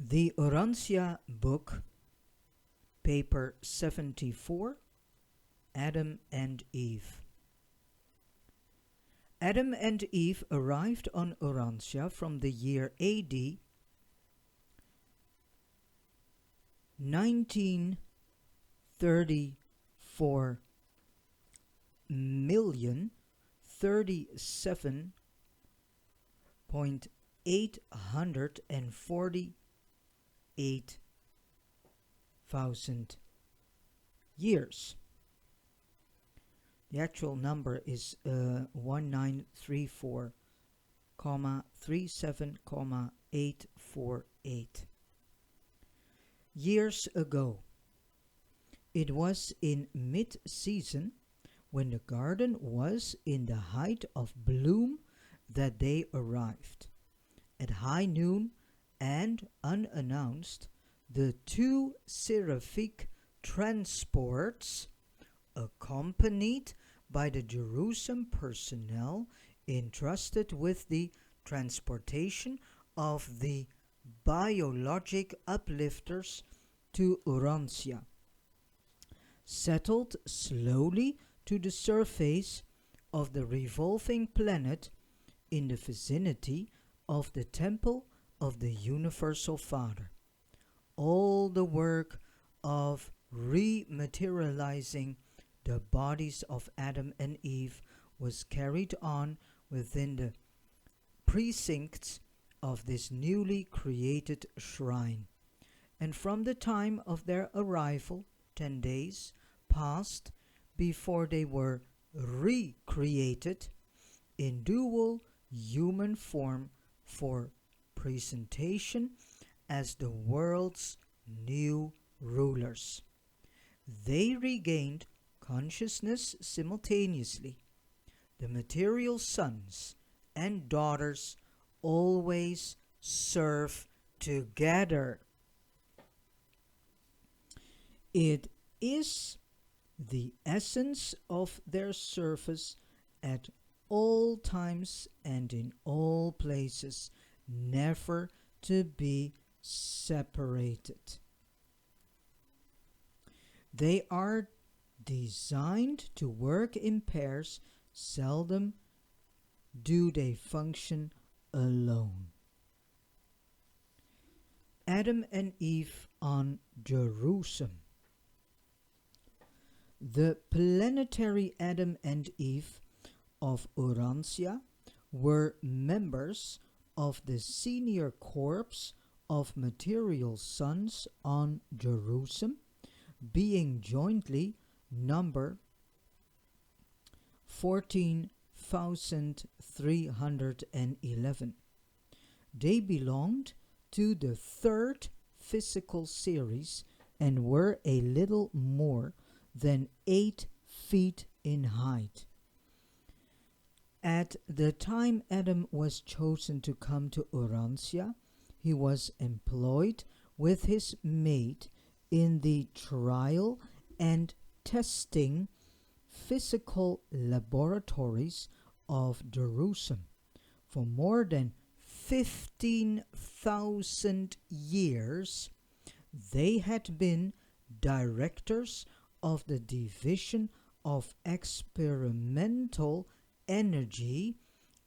The Urantia book, paper 74, Adam and Eve. Adam and Eve arrived on Urantia from the year AD 1934 million 37.848,000 years. The actual number is 1934,37,848 years ago. It was in mid-season, when the garden was in the height of bloom, that they arrived. At high noon and unannounced, the two seraphic transports, accompanied by the Jerusalem personnel entrusted with the transportation of the biologic uplifters to Urantia, settled slowly to the surface of the revolving planet in the vicinity of the temple of the Universal Father. All the work of rematerializing the bodies of Adam and Eve was carried on within the precincts of this newly created shrine. And from the time of their arrival, 10 days passed before they were recreated in dual human form for presentation as the world's new rulers. They regained consciousness simultaneously. The material sons and daughters always serve together. It is the essence of their service at all times and in all places, never to be separated. They are designed to work in pairs, seldom do they function alone. Adam and Eve on Jerusalem. The planetary Adam and Eve of Urantia were members of the senior corps of material sons on Jerusalem, being jointly number 14,311. They belonged to the third physical series and were a little more than 8 feet in height. At the time Adam was chosen to come to Urantia, he was employed with his mate in the trial and testing physical laboratories of Jerusalem. For more than 15,000 years, they had been directors of the Division of Experimental Energy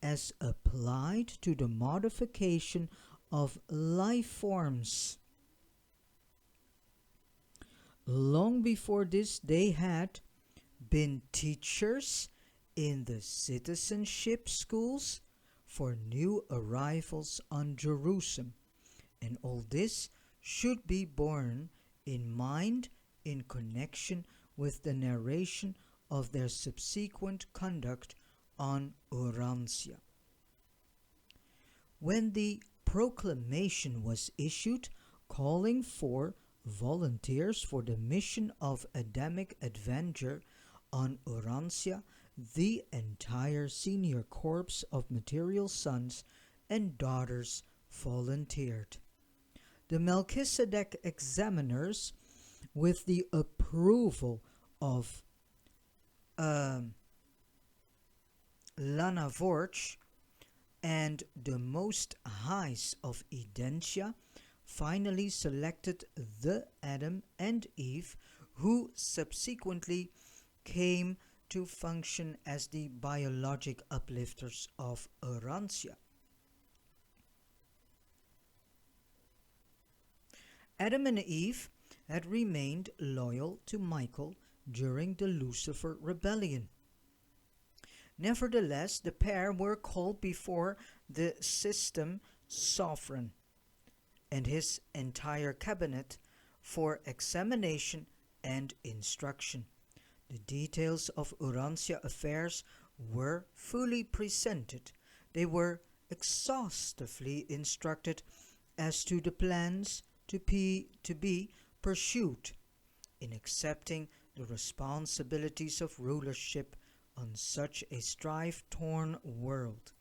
as applied to the modification of life forms. Long before this, they had been teachers in the citizenship schools for new arrivals on Jerusalem, and all this should be borne in mind in connection with the narration of their subsequent conduct on Urantia. When the proclamation was issued calling for volunteers for the mission of Adamic adventure on Urantia, the entire senior corps of material sons and daughters volunteered. The Melchizedek examiners, with the approval of Lana Vorch and the Most Highs of Edentia, finally selected the Adam and Eve who subsequently came to function as the biologic uplifters of Urantia. Adam and Eve had remained loyal to Michael during the Lucifer rebellion. Nevertheless, the pair were called before the system sovereign and his entire cabinet for examination and instruction. The details of Urantia affairs were fully presented. They were exhaustively instructed as to the plans to be pursued in accepting the responsibilities of rulership on such a strife-torn world.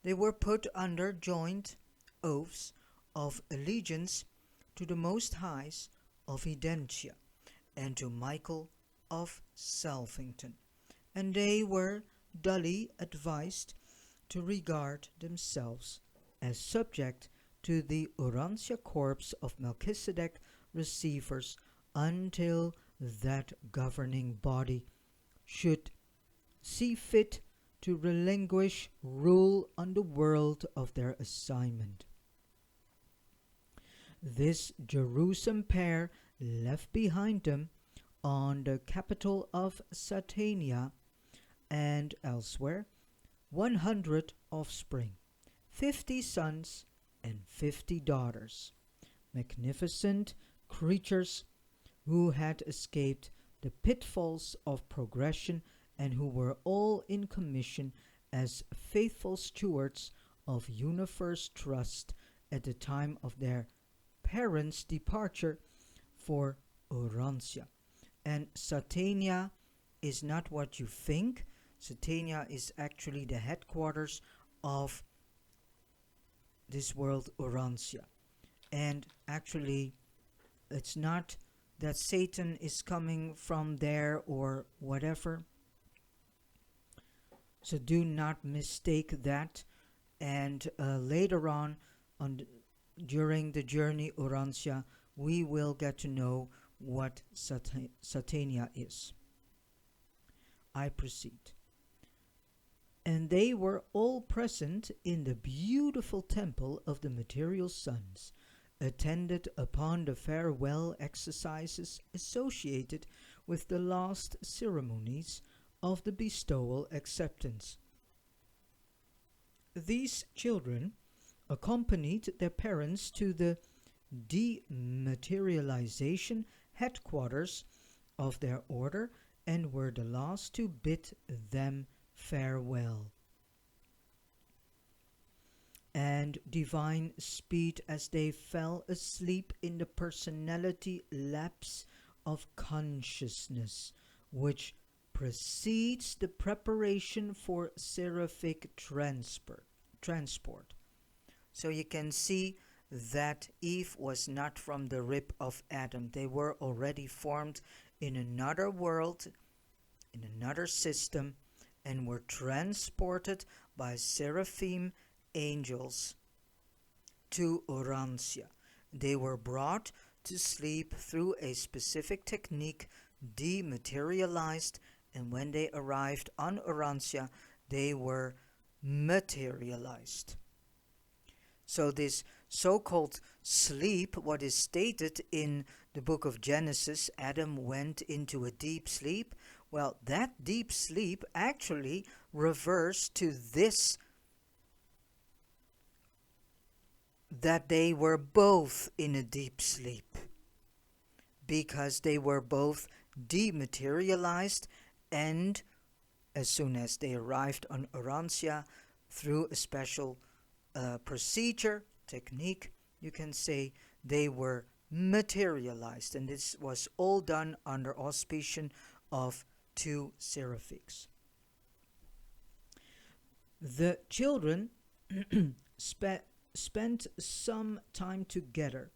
They were put under joint oaths of allegiance to the Most Highs of Edentia and to Michael of Salvington, and they were duly advised to regard themselves as subject to the Urantia Corps of Melchizedek receivers until that governing body should see fit to relinquish rule on the world of their assignment. This Jerusalem pair left behind them on the capital of Satania and elsewhere 100 offspring, 50 sons and 50 daughters, magnificent creatures who had escaped the pitfalls of progression and who were all in commission as faithful stewards of universe trust at the time of their parents' departure for Urantia. And Satania is not what you think. Satania is actually the headquarters of this world Urantia. And actually, it's not that Satan is coming from there or whatever. So do not mistake that. And later on, during the journey Urantia, we will get to know what Satania is. I proceed. And they were all present in the beautiful temple of the material sons, attended upon the farewell exercises associated with the last ceremonies of the bestowal acceptance. These children accompanied their parents to the dematerialization headquarters of their order and were the last to bid them farewell. And divine speed as they fell asleep in the personality lapse of consciousness, which precedes the preparation for seraphic transport. So you can see that Eve was not from the rib of Adam. They were already formed in another world, in another system, and were transported by seraphim angels to Urantia. They were brought to sleep through a specific technique, dematerialized, and when they arrived on Urantia, they were materialized. So this so-called sleep, what is stated in the book of Genesis, Adam went into a deep sleep. Well, that deep sleep actually refers to this, that they were both in a deep sleep, because they were both dematerialized, and as soon as they arrived on Urantia, through a special procedure, technique, you can say, they were materialized, and this was all done under auspicion of two seraphics. The children spent some time together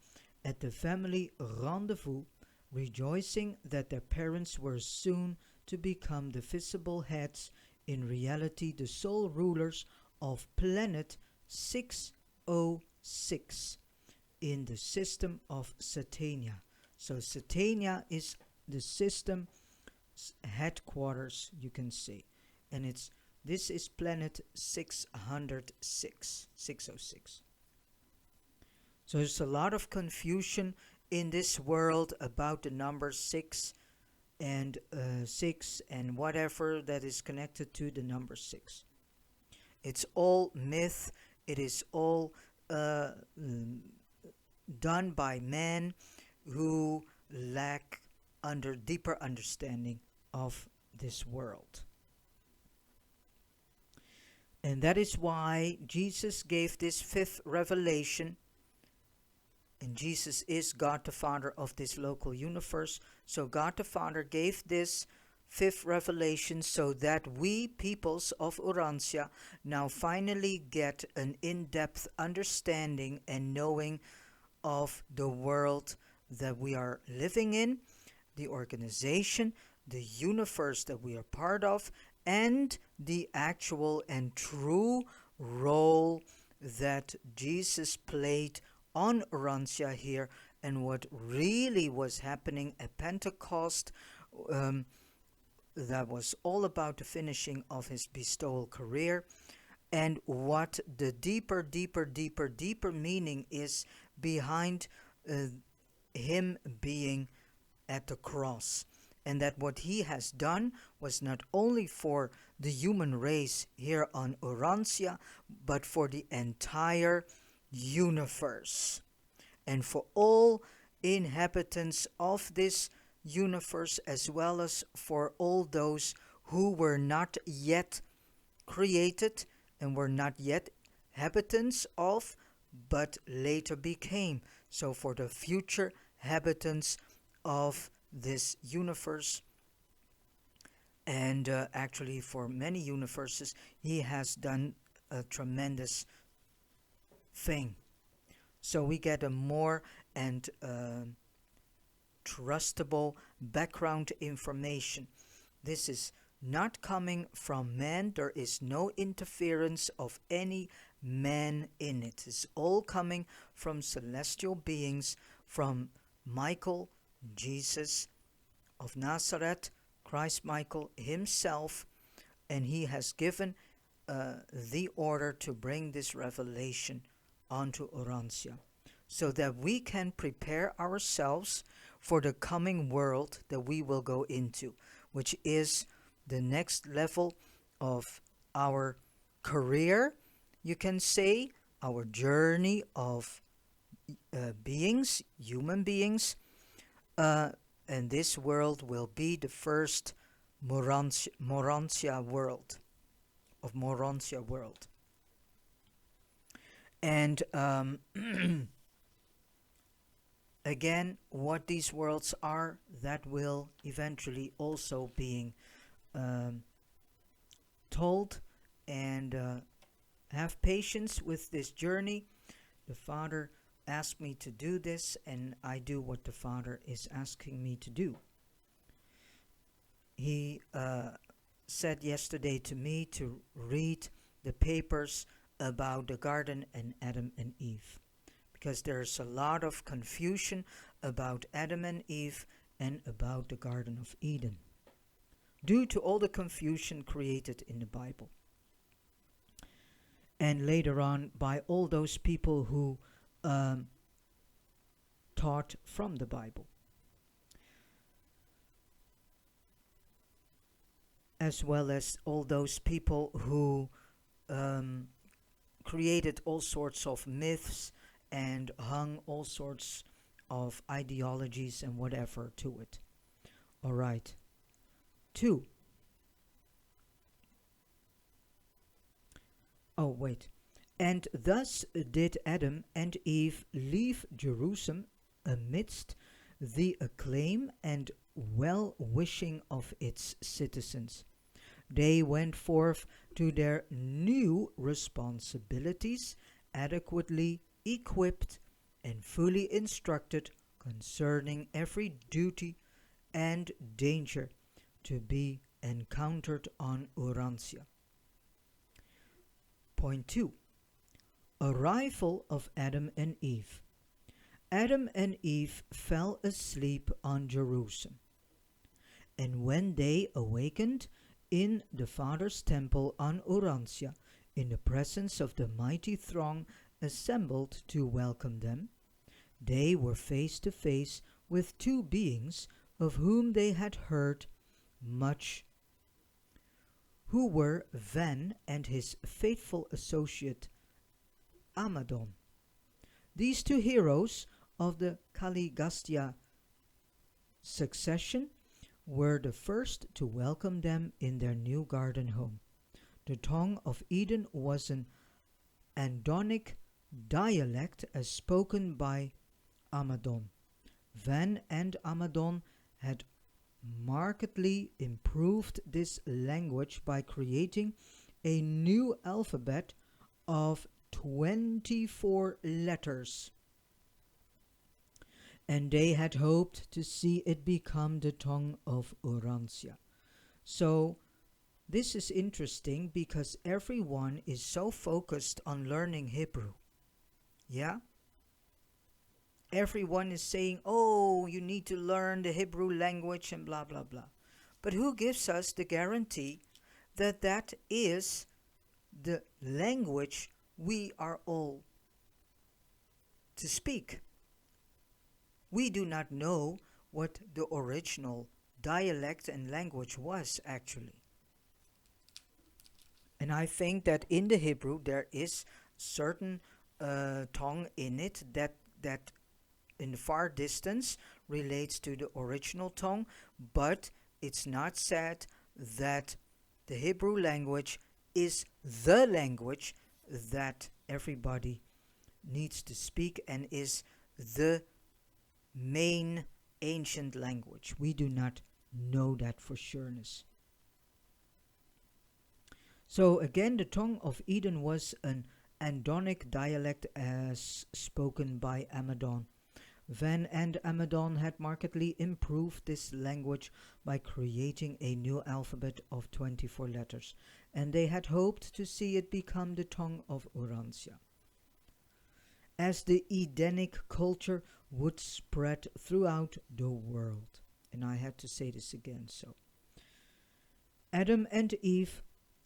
at the family rendezvous, rejoicing that their parents were soon to become the visible heads, in reality the sole rulers of planet 606, in the system of Satania. So Satania is the system headquarters, you can say, and this is planet 606, 606. So there's a lot of confusion in this world about the number 6 and whatever that is connected to the number 6. It's all myth. It is all done by men who lack deeper understanding of this world. And that is why Jesus gave this fifth revelation. And Jesus is God the Father of this local universe. So God the Father gave this fifth revelation so that we, peoples of Urantia, now finally get an in-depth understanding and knowing of the world that we are living in, the organization, the universe that we are part of, and the actual and true role that Jesus played on Urantia here, and what really was happening at Pentecost, that was all about the finishing of his bestowal career, and what the deeper meaning is behind him being at the cross. And that what he has done was not only for the human race here on Urantia, but for the entire universe. And for all inhabitants of this universe, as well as for all those who were not yet created and were not yet habitants of, but later became. So for the future habitants of this universe, and actually for many universes, he has done a tremendous thing. So we get a more and trustable background information. This is not coming from man. There is no interference of any man in it. It's all coming from celestial beings, from Michael, Jesus of Nazareth, Christ Michael himself, and he has given the order to bring this revelation onto Urantia, so that we can prepare ourselves for the coming world that we will go into, which is the next level of our career, you can say, our journey of beings, human beings, and this world will be the first Morontia world, of Morontia world. And again, what these worlds are, that will eventually also being told. And have patience with this journey. The Father asked me to do this, and I do what the Father is asking me to do. He said yesterday to me to read the papers about the garden and Adam and Eve, because there's a lot of confusion about Adam and Eve and about the Garden of Eden, due to all the confusion created in the Bible. And later on, by all those people who taught from the Bible, as well as all those people who created all sorts of myths and hung all sorts of ideologies and whatever to it. All right. 2. Oh, wait. And thus did Adam and Eve leave Jerusalem amidst the acclaim and well-wishing of its citizens. They went forth to their new responsibilities, adequately equipped and fully instructed concerning every duty and danger to be encountered on Urantia. Point 2. Arrival of Adam and Eve. Adam and Eve fell asleep on Jerusalem, and when they awakened in the Father's temple on Orantia, in the presence of the mighty throng assembled to welcome them, they were face to face with two beings of whom they had heard much, who were Van and his faithful associate Amadon. These two heroes of the Caligastia succession were the first to welcome them in their new garden home. The tongue of Eden was an Andonic dialect as spoken by Amadon. Van and Amadon had markedly improved this language by creating a new alphabet of 24 letters, and they had hoped to see it become the tongue of Orantia. So this is interesting because everyone is so focused on learning Hebrew. Yeah? Everyone is saying, oh, you need to learn the Hebrew language and blah, blah, blah. But who gives us the guarantee that that is the language we are all to speak? We do not know what the original dialect and language was actually. And I think that in the Hebrew there is certain tongue in it that in the far distance relates to the original tongue, but it's not said that the Hebrew language is the language that everybody needs to speak and is the main ancient language. We do not know that for sureness. So again, the tongue of Eden was an Andonic dialect as spoken by Amadon. Van and Amadon had markedly improved this language by creating a new alphabet of 24 letters, and they had hoped to see it become the tongue of Orantia. As the Edenic culture would spread throughout the world. And I had to say this again, so. Adam and Eve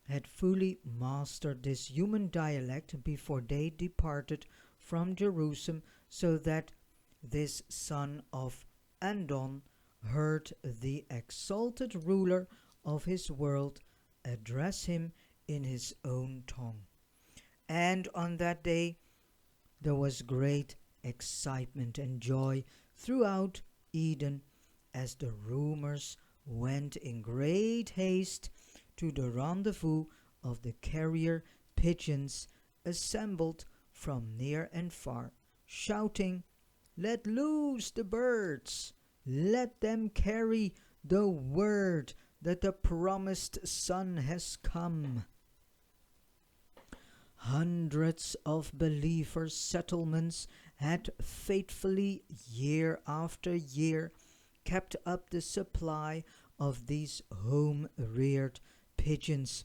had fully mastered this human dialect before they departed from Jerusalem, so that this son of Andon heard the exalted ruler of his world address him in his own tongue. And on that day there was great excitement and joy throughout Eden as the rumors went in great haste to the rendezvous of the carrier pigeons assembled from near and far, shouting, "Let loose the birds! Let them carry the word that the promised Son has come." Hundreds of believers' settlements had faithfully, year after year, kept up the supply of these home-reared pigeons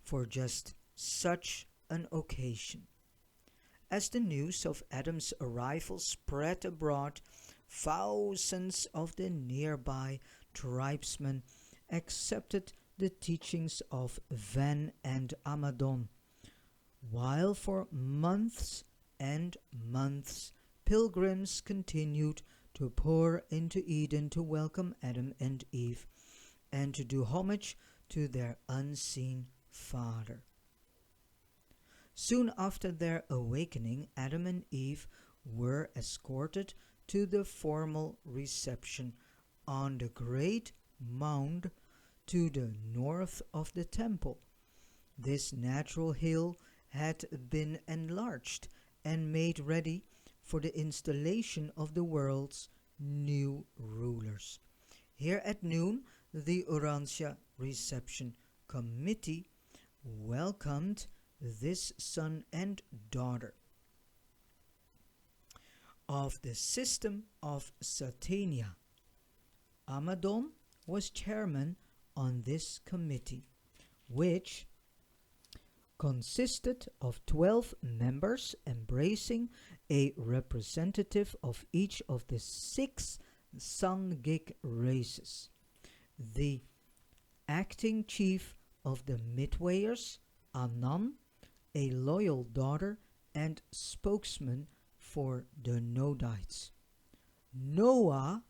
for just such an occasion. As the news of Adam's arrival spread abroad, thousands of the nearby tribesmen accepted the teachings of Van and Amadon, while for months and months pilgrims continued to pour into Eden to welcome Adam and Eve and to do homage to their unseen Father. Soon after their awakening, Adam and Eve were escorted to the formal reception on the great mound to the north of the temple. This natural hill had been enlarged and made ready for the installation of the world's new rulers. Here at noon, the Orantia Reception Committee welcomed this son and daughter of the system of Satania. Amadon was chairman on this committee, which consisted of 12 members embracing a representative of each of the 6 Sangik races. The acting chief of the Midwayers, Anan, a loyal daughter and spokesman for the Nodites. Noah,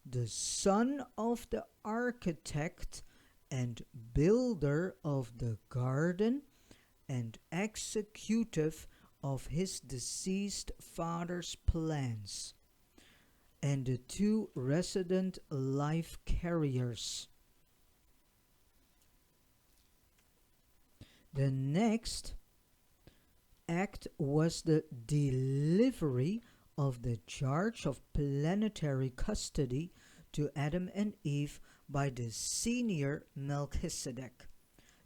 the son of the architect and builder of the garden and executive of his deceased father's plans, and the 2 resident life carriers. The next act was the delivery of the charge of planetary custody to Adam and Eve by the senior Melchizedek,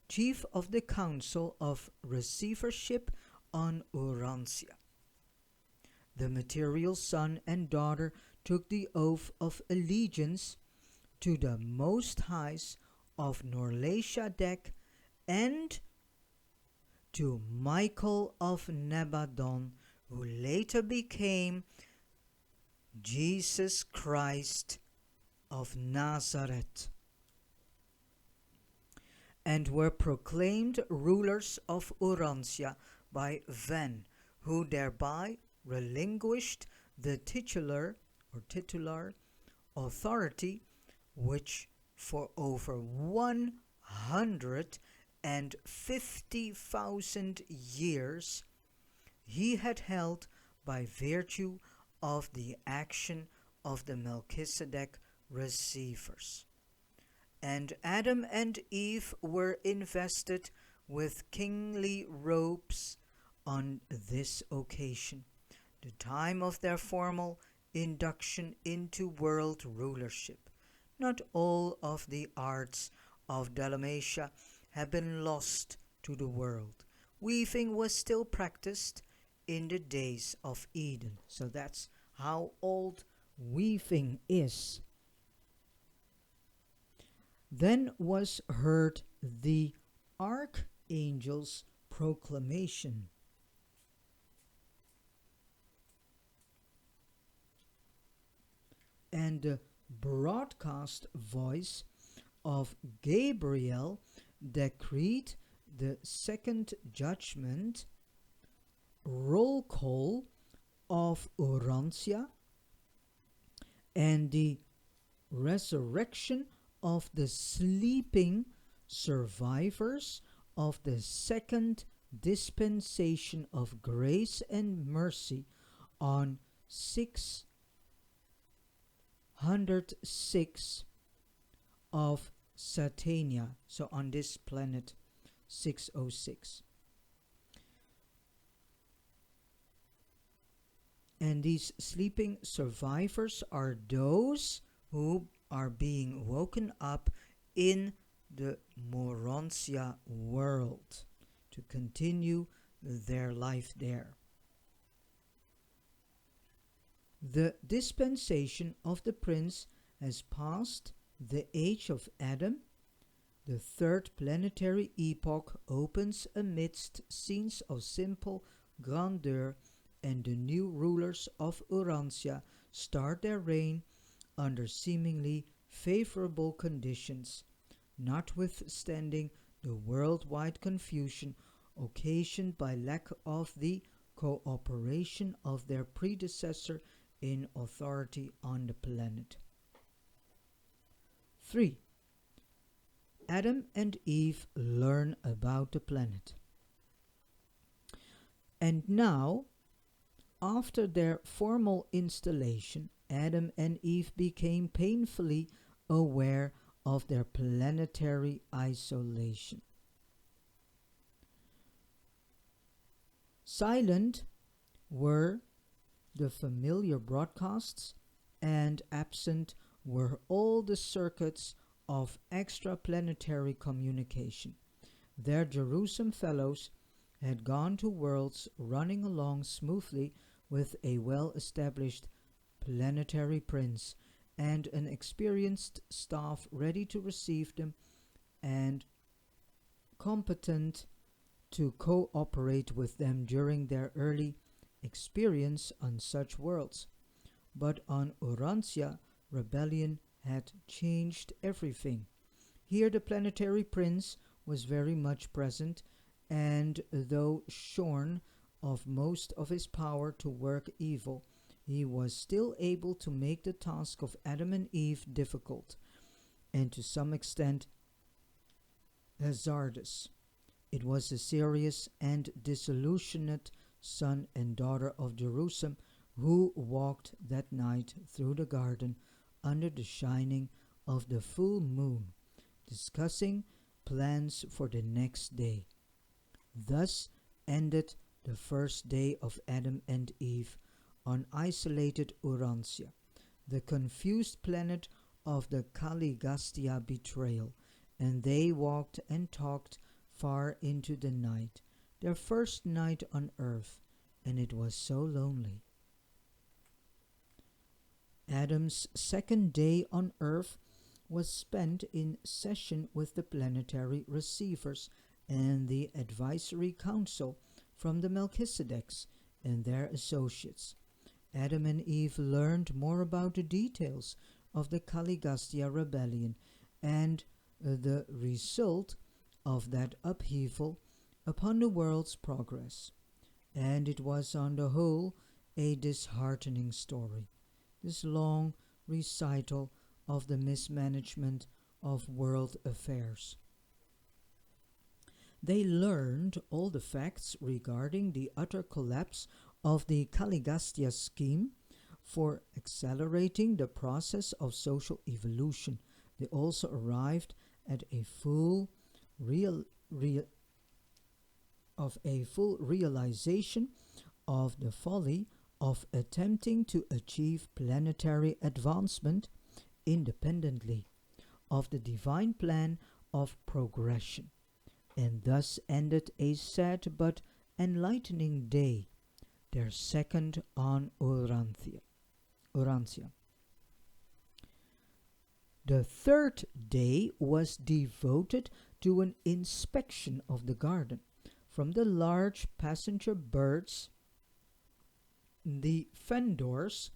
chief of the Council of Receivership on Urantia. The material son and daughter took the oath of allegiance to the Most Highs of Norleshadek and to Michael of Nebadon, who later became Jesus Christ of Nazareth, and were proclaimed rulers of Urantia by Ven, who thereby relinquished the titular authority which for over 150,000 years he had held by virtue of the action of the Melchizedek receivers. And Adam and Eve were invested with kingly robes on this occasion, the time of their formal induction into world rulership. Not all of the arts of Dalmatia had been lost to the world. Weaving was still practiced in the days of Eden. So that's how old weaving is. Then was heard the archangel's proclamation. And the broadcast voice of Gabriel decreed the second judgment, roll call of Urantia, and the resurrection of the sleeping survivors of the second dispensation of grace and mercy on 606 of Satania, so on this planet 606. And these sleeping survivors are those who are being woken up in the Morontia world to continue their life there. The dispensation of the prince has passed the age of Adam. The third planetary epoch opens amidst scenes of simple grandeur, and the new rulers of Urantia start their reign under seemingly favorable conditions, notwithstanding the worldwide confusion occasioned by lack of the cooperation of their predecessor in authority on the planet. 3. Adam and Eve learn about the planet. And now, after their formal installation, Adam and Eve became painfully aware of their planetary isolation. Silent were the familiar broadcasts, and absent were all the circuits of extraplanetary communication. Their Jerusalem fellows had gone to worlds running along smoothly with a well-established planetary prince and an experienced staff ready to receive them and competent to cooperate with them during their early experience on such worlds. But on Urantia, rebellion had changed everything. Here the planetary prince was very much present, and though shorn of most of his power to work evil, he was still able to make the task of Adam and Eve difficult, and to some extent hazardous. It was the serious and disillusioned son and daughter of Jerusalem who walked that night through the garden under the shining of the full moon, discussing plans for the next day. Thus ended the first day of Adam and Eve on isolated Urantia, the confused planet of the Kaligastia betrayal, and they walked and talked far into the night, their first night on earth, and it was so lonely. Adam's second day on earth was spent in session with the planetary receivers and the advisory council from the Melchizedeks and their associates. Adam and Eve learned more about the details of the Kaligastia rebellion and the result of that upheaval upon the world's progress. And it was on the whole a disheartening story, this long recital of the mismanagement of world affairs. They learned all the facts regarding the utter collapse of the Kaligastia scheme for accelerating the process of social evolution. They also arrived at a full real, real of a full realization of the folly of attempting to achieve planetary advancement independently of the divine plan of progression, and thus ended a sad but enlightening day, their second on Urantia. The third day was devoted to an inspection of the garden. From the large passenger birds, the fendors,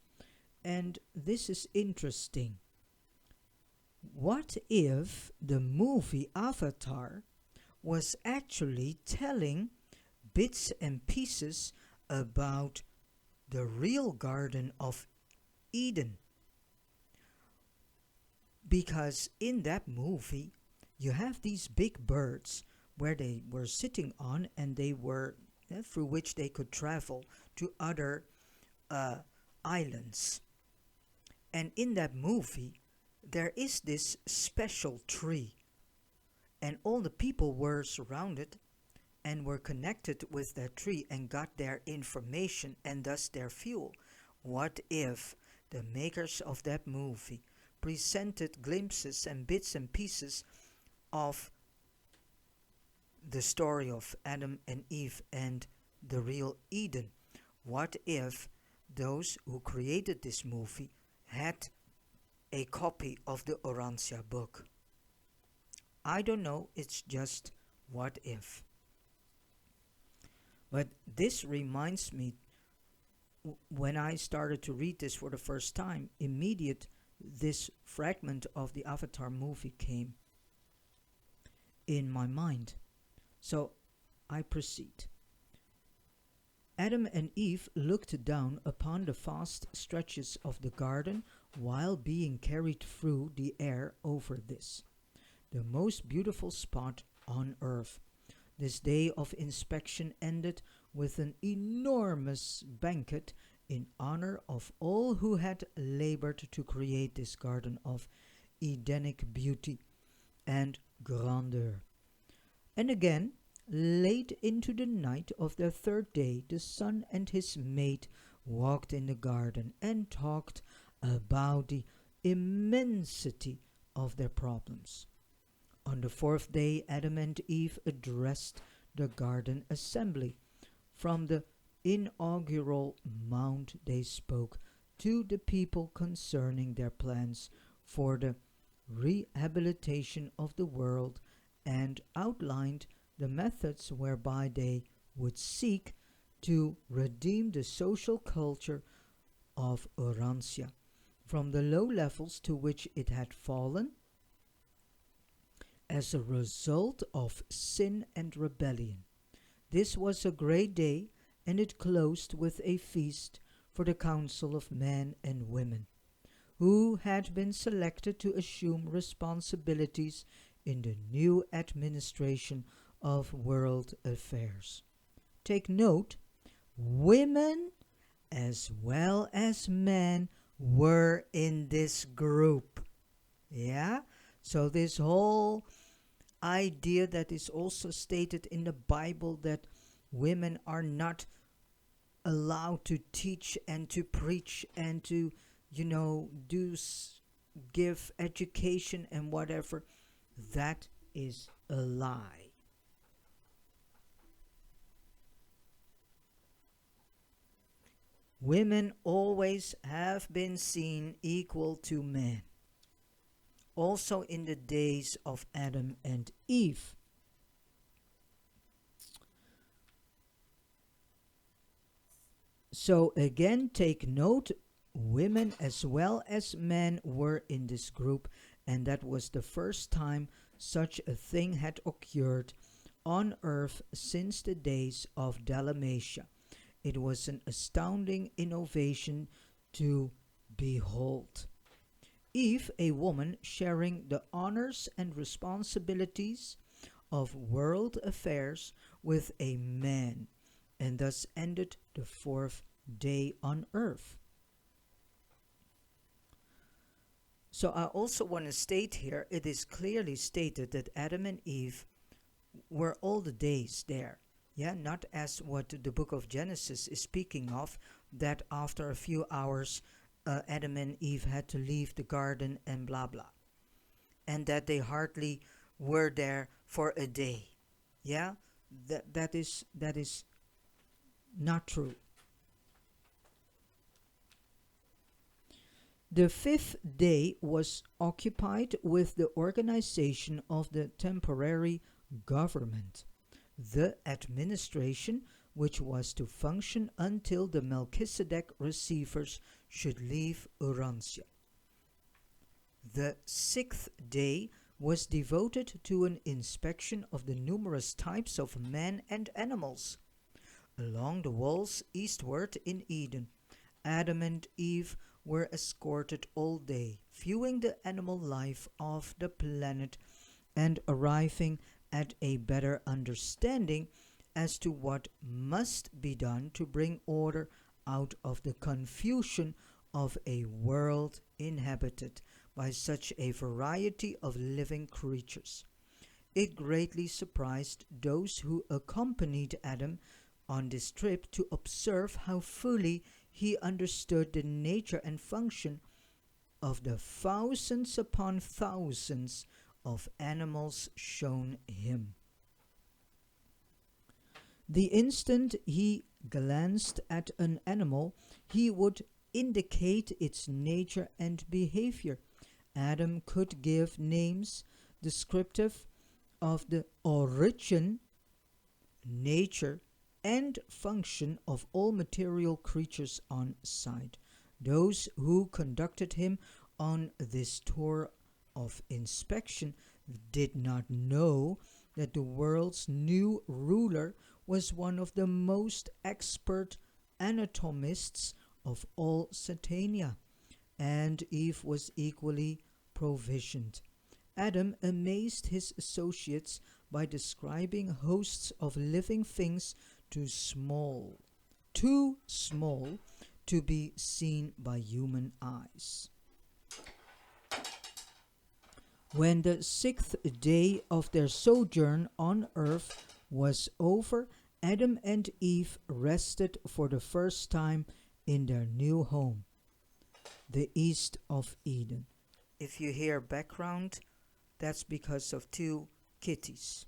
and this is interesting. What if the movie Avatar was actually telling bits and pieces about the real Garden of Eden? Because in that movie, you have these big birds where they were sitting on, and they were through which they could travel to other islands. And in that movie, there is this special tree, and all the people were surrounded and were connected with that tree and got their information and thus their fuel. What if the makers of that movie presented glimpses and bits and pieces of the story of Adam and Eve and the real Eden? What if those who created this movie had a copy of the Urantia book? I don't know, it's just what if. But this reminds me, when I started to read this for the first time, this fragment of the Avatar movie came in my mind. So I proceed. Adam and Eve looked down upon the vast stretches of the garden while being carried through the air over this, the most beautiful spot on earth. This day of inspection ended with an enormous banquet in honor of all who had labored to create this garden of Edenic beauty and grandeur. And again, late into the night of their third day, the son and his mate walked in the garden and talked about the immensity of their problems. On the fourth day, Adam and Eve addressed the garden assembly. From the inaugural mount they spoke to the people concerning their plans for the rehabilitation of the world and outlined the methods whereby they would seek to redeem the social culture of Urantia from the low levels to which it had fallen as a result of sin and rebellion. This was a great day, and it closed with a feast for the council of men and women who had been selected to assume responsibilities in the new administration of world affairs. Take note, women as well as men were in this group. Yeah? So, this whole idea that is also stated in the Bible that women are not allowed to teach and to preach and to, give education and whatever, that is a lie. Women always have been seen equal to men, also in the days of Adam and Eve. So again, take note, women as well as men were in this group, and that was the first time such a thing had occurred on earth since the days of Dalmatia. It was an astounding innovation to behold. Eve, a woman sharing the honors and responsibilities of world affairs with a man, and thus ended the fourth day on earth. So I also want to state here, it is clearly stated that Adam and Eve were all the days there. Yeah, not as what the book of Genesis is speaking of, that after a few hours Adam and Eve had to leave the garden and blah blah. And that they hardly were there for a day. Yeah, that is not true. The fifth day was occupied with the organization of the temporary government, the administration which was to function until the Melchizedek receivers should leave Urantia. The sixth day was devoted to an inspection of the numerous types of men and animals. Along the walls eastward in Eden, Adam and Eve were escorted all day, viewing the animal life of the planet and arriving at a better understanding as to what must be done to bring order out of the confusion of a world inhabited by such a variety of living creatures. It greatly surprised those who accompanied Adam on this trip to observe how fully he understood the nature and function of the thousands upon thousands of animals shown him. The instant he glanced at an animal, he would indicate its nature and behavior. Adam could give names descriptive of the origin, nature, and function of all material creatures on sight. Those who conducted him on this tour of inspection did not know that the world's new ruler was one of the most expert anatomists of all Satania, and Eve was equally provisioned. Adam amazed his associates by describing hosts of living things too small to be seen by human eyes. When the sixth day of their sojourn on earth was over, Adam and Eve rested for the first time in their new home, the east of Eden. If you hear background, that's because of two kitties.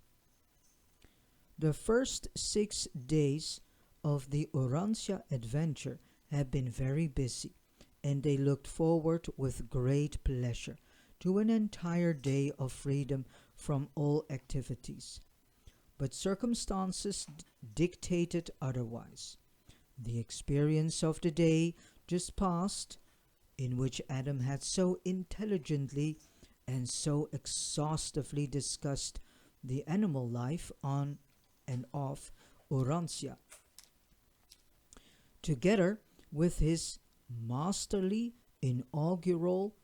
The first 6 days of the Urantia adventure had been very busy, and they looked forward with great pleasure to an entire day of freedom from all activities. But circumstances dictated otherwise. The experience of the day just past, in which Adam had so intelligently and so exhaustively discussed the animal life on and off Urantia, together with his masterly inaugural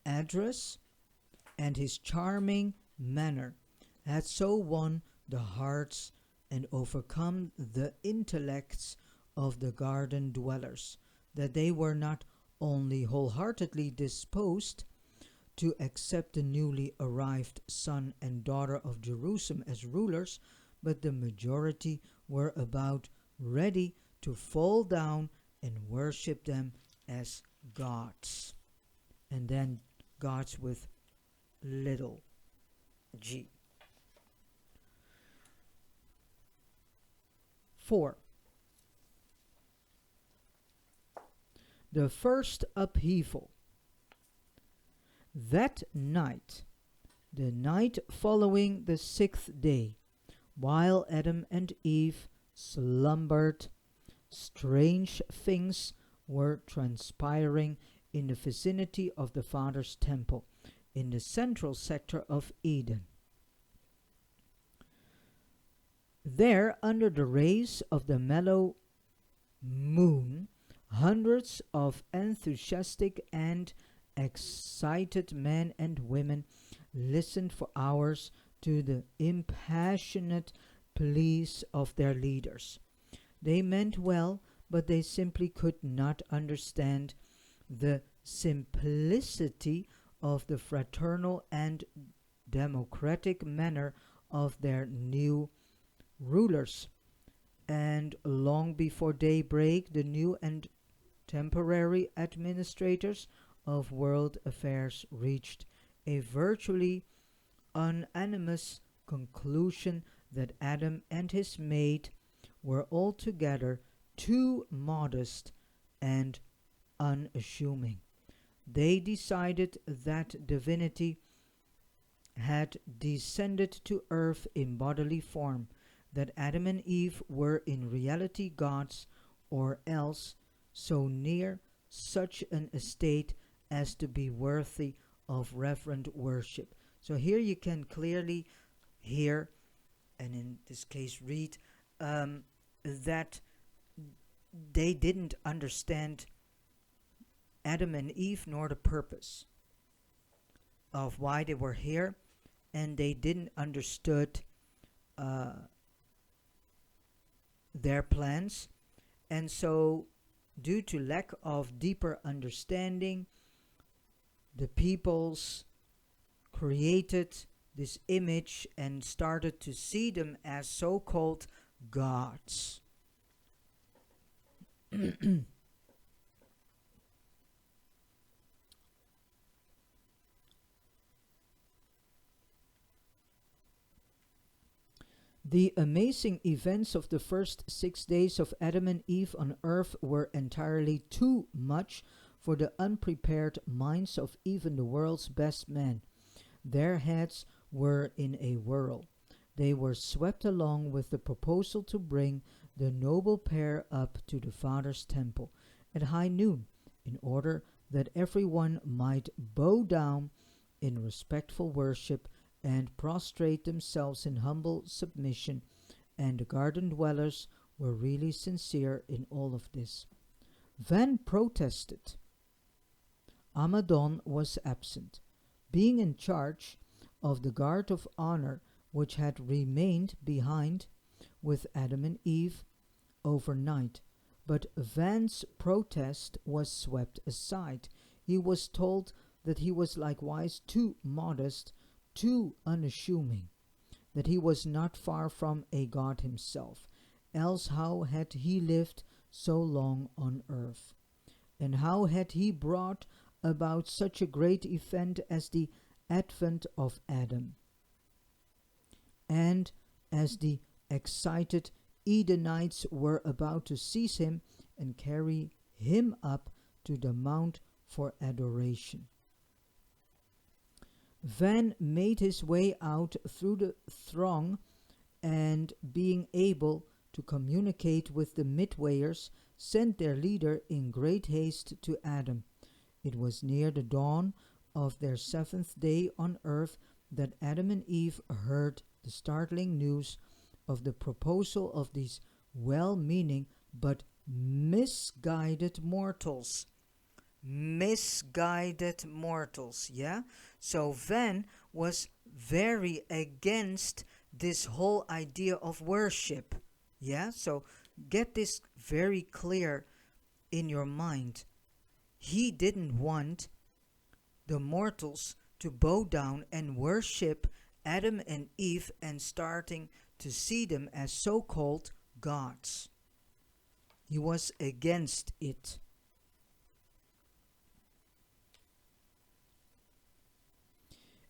address and his charming manner, had so won the hearts and overcome the intellects of the garden dwellers that they were not only wholeheartedly disposed to accept the newly arrived son and daughter of Jerusalem as rulers, but the majority were about ready to fall down and worship them as gods. And then gods with little g. 4. The first upheaval. That night, the night following the 6th day, while Adam and Eve slumbered, strange things were transpiring in the vicinity of the Father's temple, in the central sector of Eden. There, under the rays of the mellow moon, hundreds of enthusiastic and excited men and women listened for hours to the impassionate pleas of their leaders. They meant well, but they simply could not understand the simplicity of the fraternal and democratic manner of their new rulers. And long before daybreak, the new and temporary administrators of world affairs reached a virtually unanimous conclusion that Adam and his mate were altogether too modest and unassuming. They decided that divinity had descended to earth in bodily form, that Adam and Eve were in reality gods, or else so near such an estate as to be worthy of reverent worship. So here you can clearly hear, and in this case read, that they didn't understand Adam and Eve nor the purpose of why they were here, and they didn't understood their plans. And so, due to lack of deeper understanding, the peoples created this image and started to see them as so-called gods. The amazing events of the first 6 days of Adam and Eve on earth were entirely too much for the unprepared minds of even the world's best men. Their heads were in a whirl. They were swept along with the proposal to bring the noble pair up to the Father's temple at high noon, in order that everyone might bow down in respectful worship and prostrate themselves in humble submission, and the garden dwellers were really sincere in all of this. Van protested. Amadon was absent, being in charge of the guard of honor which had remained behind with Adam and Eve overnight. But Van's protest was swept aside. He was told that he was likewise too modest, too unassuming, that he was not far from a god himself, else how had he lived so long on earth? And how had he brought about such a great event as the advent of Adam? And as the excited Edenites were about to seize him and carry him up to the mount for adoration, Van made his way out through the throng, and being able to communicate with the Midwayers, sent their leader in great haste to Adam. It was near the dawn of their seventh day on earth that Adam and Eve heard the startling news of the proposal of these well meaning but misguided mortals. Misguided mortals, yeah? So Van was very against this whole idea of worship, yeah? So get this very clear in your mind. He didn't want the mortals to bow down and worship Adam and Eve and starting to see them as so-called gods. He was against it.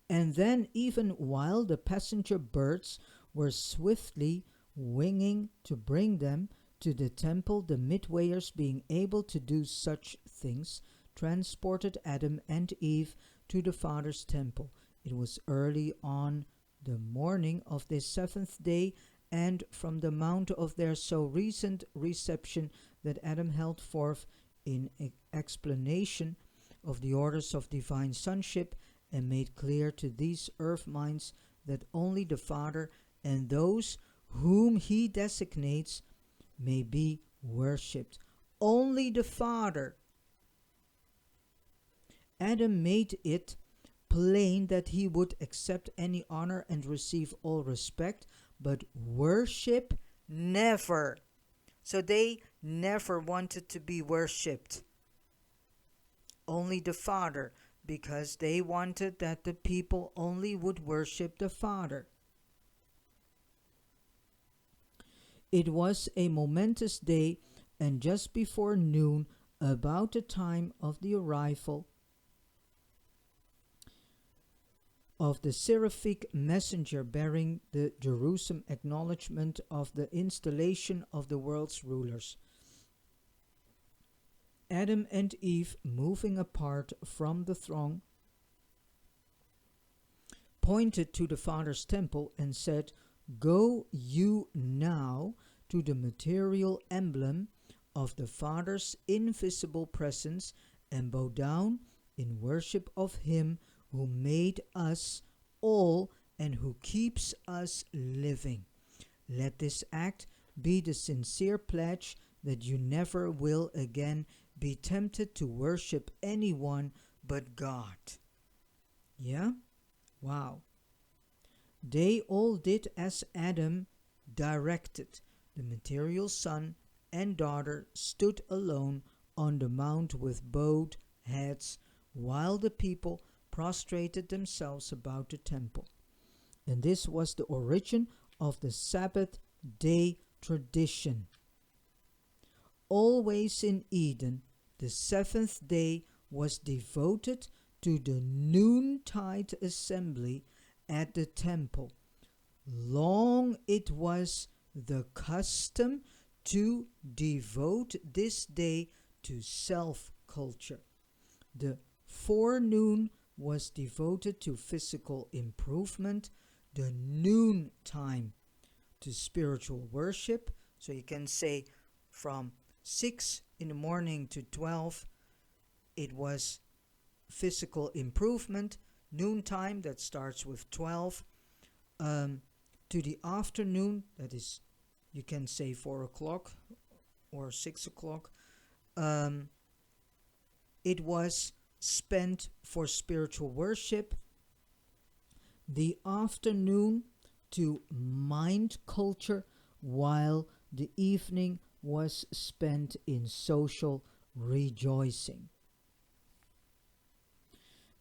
And then, even while the passenger birds were swiftly winging to bring them to the temple, the Midwayers, being able to do such things, transported Adam and Eve to the Father's temple. It was early on the morning of this seventh day, and from the mount of their so recent reception that Adam held forth in explanation of the orders of divine sonship, and made clear to these earth minds that only the Father and those whom he designates may be worshipped. Only the Father. Adam made it plain that he would accept any honor and receive all respect, but worship never. So they never wanted to be worshipped. Only the Father, because they wanted that the people only would worship the Father. It was a momentous day, and just before noon, about the time of the arrival of the seraphic messenger bearing the Jerusalem acknowledgement of the installation of the world's rulers. Adam and Eve, moving apart from the throng, pointed to the Father's temple and said, "Go you now to the material emblem of the Father's invisible presence and bow down in worship of Him who made us all and who keeps us living. Let this act be the sincere pledge that you never will again be tempted to worship anyone but God." Yeah? Wow. They all did as Adam directed. The material son and daughter stood alone on the mount with bowed heads, while the people prostrated themselves about the temple. And this was the origin of the Sabbath day tradition. Always in Eden, the seventh day was devoted to the noontide assembly at the temple. Long it was the custom to devote this day to self-culture. The forenoon was devoted to physical improvement, the noon time to spiritual worship. So you can say from 6 in the morning to 12, it was physical improvement. Noontime, that starts with 12, to the afternoon, that is, you can say 4 o'clock or 6 o'clock, it was spent for spiritual worship. The afternoon to mind culture, while the evening was spent in social rejoicing.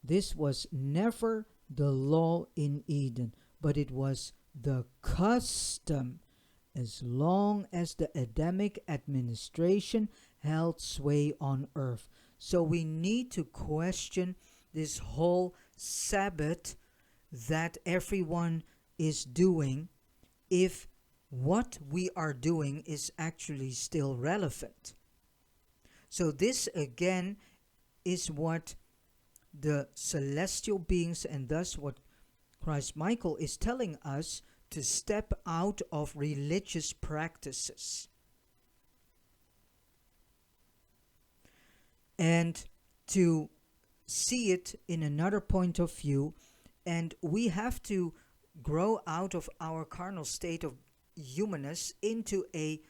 This was never the law in Eden, but it was the custom as long as the Adamic administration held sway on earth. So we need to question this whole Sabbath that everyone is doing, if what we are doing is actually still relevant. So this again is what the celestial beings, and thus what Christ Michael is telling us to step out of religious practices and to see it in another point of view. And we have to grow out of our carnal state of humanness into a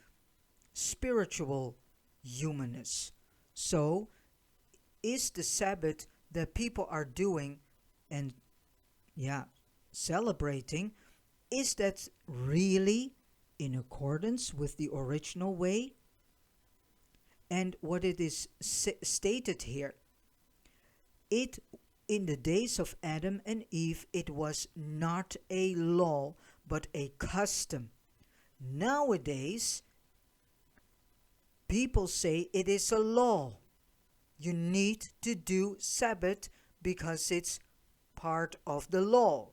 spiritual humanness. So, is the Sabbath that people are doing and, yeah, celebrating, is that really in accordance with the original way? And what it is stated here, it in the days of Adam and Eve, it was not a law but a custom. Nowadays, people say it is a law. You need to do Sabbath because it's part of the law.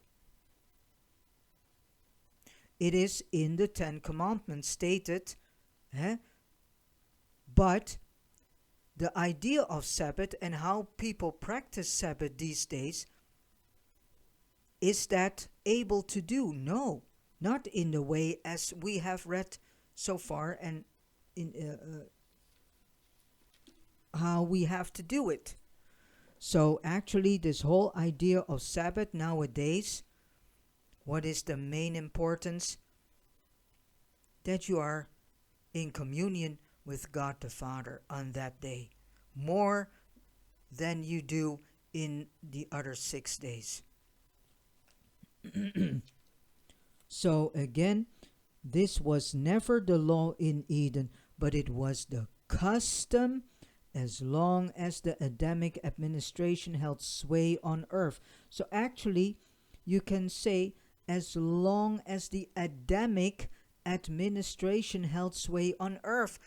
It is in the Ten Commandments stated, but the idea of Sabbath and how people practice Sabbath these days, is that able to do? No, not in the way as we have read so far and in how we have to do it. So actually this whole idea of Sabbath nowadays, what is the main importance? That you are in communion with God the Father on that day, more than you do in the other 6 days. So again, this was never the law in Eden, but it was the custom as long as the Adamic administration held sway on earth. So actually, you can say as long as the Adamic administration held sway on earth.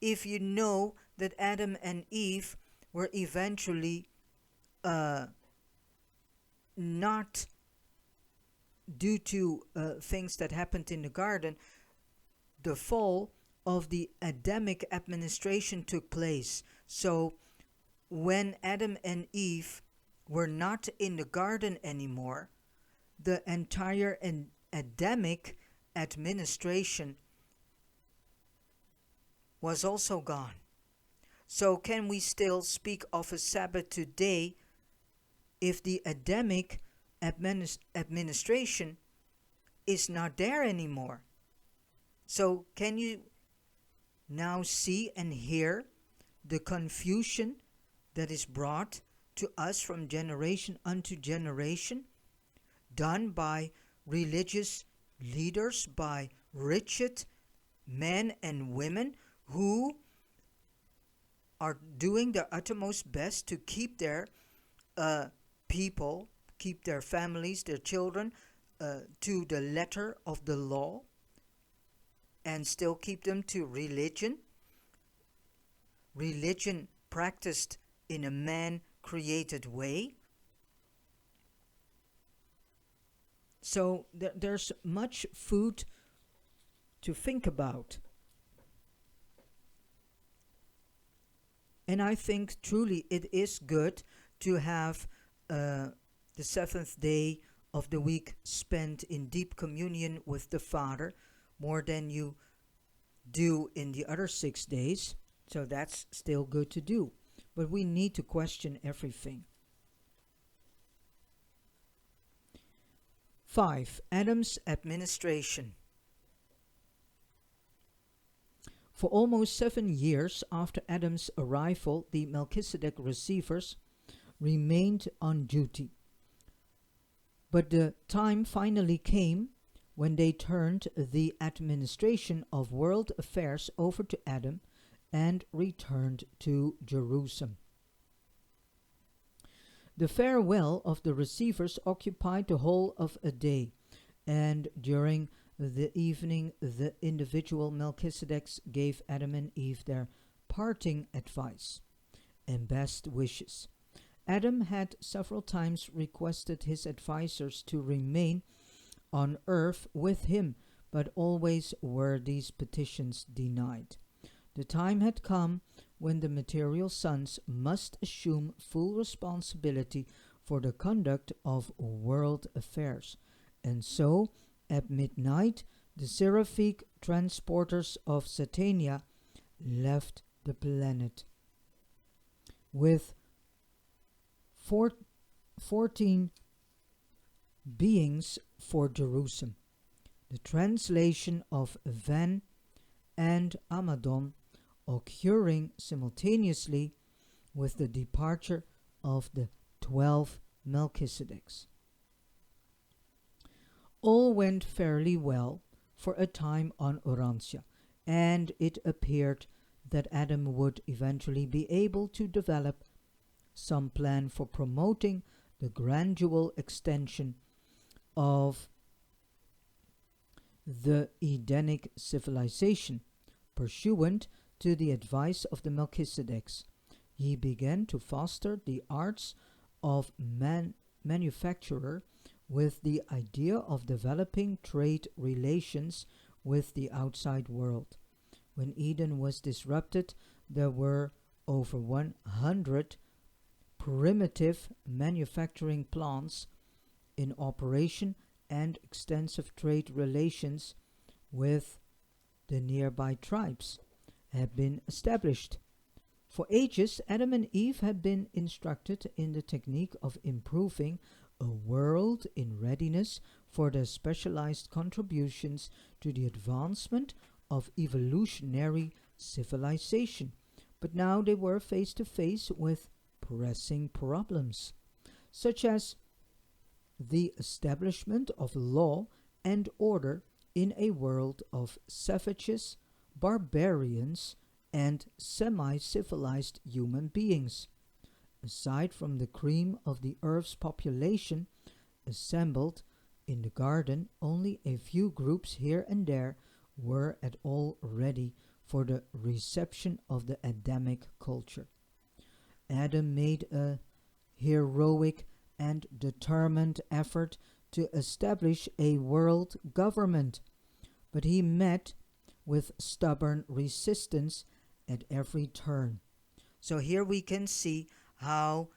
If you know that Adam and Eve were eventually not, due to things that happened in the garden, the fall of the Adamic administration took place. So when Adam and Eve were not in the garden anymore, the entire Adamic administration was also gone. So can we still speak of a Sabbath today if the Adamic administration is not there anymore? So can you now see and hear the confusion that is brought to us from generation unto generation, done by religious leaders, by rigid men and women who are doing their uttermost best to keep their people, keep their families, their children to the letter of the law, and still keep them to religion practiced in a man-created way. So there's much food to think about. And I think truly it is good to have the seventh day of the week spent in deep communion with the Father, more than you do in the other 6 days. So that's still good to do. But we need to question everything. 5. Adam's administration. For almost 7 years after Adam's arrival, the Melchizedek receivers remained on duty. But the time finally came when they turned the administration of world affairs over to Adam and returned to Jerusalem. The farewell of the receivers occupied the whole of a day, and during the evening the individual Melchizedeks gave Adam and Eve their parting advice and best wishes. Adam had several times requested his advisors to remain on earth with him, but always were these petitions denied. The time had come when the material sons must assume full responsibility for the conduct of world affairs, and so At midnight, the seraphic transporters of Satania left the planet with 14 beings for Jerusalem. The translation of Van and Amadon occurring simultaneously with the departure of the 12 Melchizedeks. All went fairly well for a time on Urantia, and it appeared that Adam would eventually be able to develop some plan for promoting the gradual extension of the Edenic civilization. Pursuant to the advice of the Melchizedeks, he began to foster the arts of manufacturer with the idea of developing trade relations with the outside world. When Eden was disrupted, there were over 100 primitive manufacturing plants in operation, and extensive trade relations with the nearby tribes had been established. For ages, Adam and Eve had been instructed in the technique of improving a world in readiness for their specialized contributions to the advancement of evolutionary civilization. But now they were face to face with pressing problems, such as the establishment of law and order in a world of savages, barbarians, and semi-civilized human beings. Aside from the cream of the Earth's population assembled in the garden, only a few groups here and there were at all ready for the reception of the Adamic culture. Adam made a heroic and determined effort to establish a world government, but he met with stubborn resistance at every turn. So here we can see how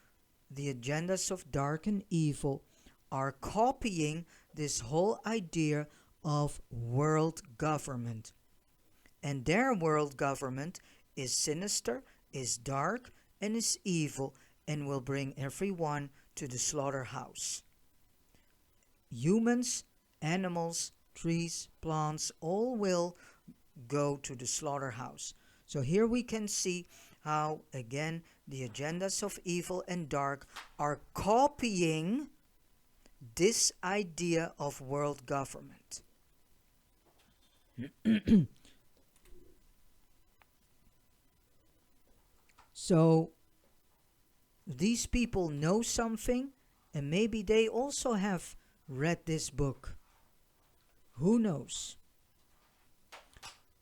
the agendas of dark and evil are copying this whole idea of world government. And their world government is sinister, is dark, and is evil, and will bring everyone to the slaughterhouse. Humans, animals, trees, plants, all will go to the slaughterhouse. So here we can see how, again, the agendas of evil and dark are copying this idea of world government. So these people know something, and maybe they also have read this book. Who knows?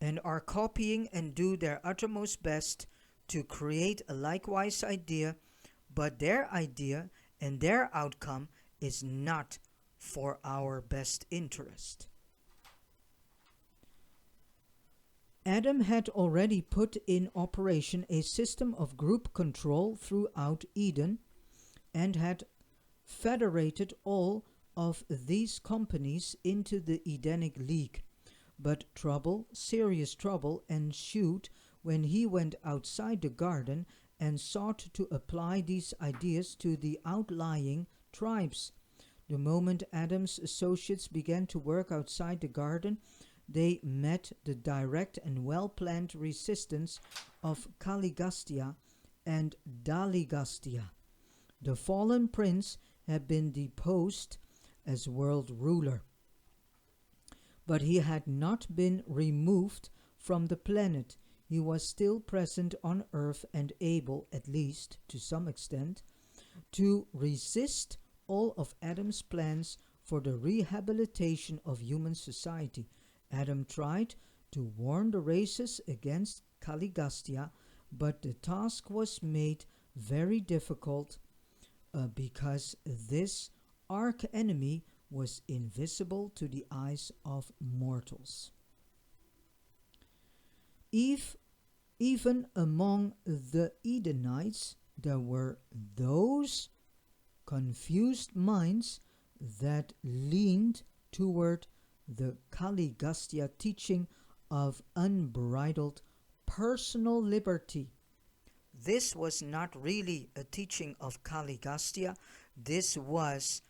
And are copying and do their uttermost best to create a likewise idea, but their idea and their outcome is not for our best interest. Adam had already put in operation a system of group control throughout Eden and had federated all of these companies into the Edenic League. But trouble, serious trouble, ensued when he went outside the garden and sought to apply these ideas to the outlying tribes. The moment Adam's associates began to work outside the garden, they met the direct and well-planned resistance of Caligastia and Daligastia. The fallen prince had been deposed as world ruler, but he had not been removed from the planet. He was still present on Earth and able, at least to some extent, to resist all of Adam's plans for the rehabilitation of human society. Adam tried to warn the races against Caligastia, but the task was made very difficult because this arch-enemy was invisible to the eyes of mortals. Even among the Edenites, there were those confused minds that leaned toward the Kaligastya teaching of unbridled personal liberty. This was not really a teaching of Kaligastya. This was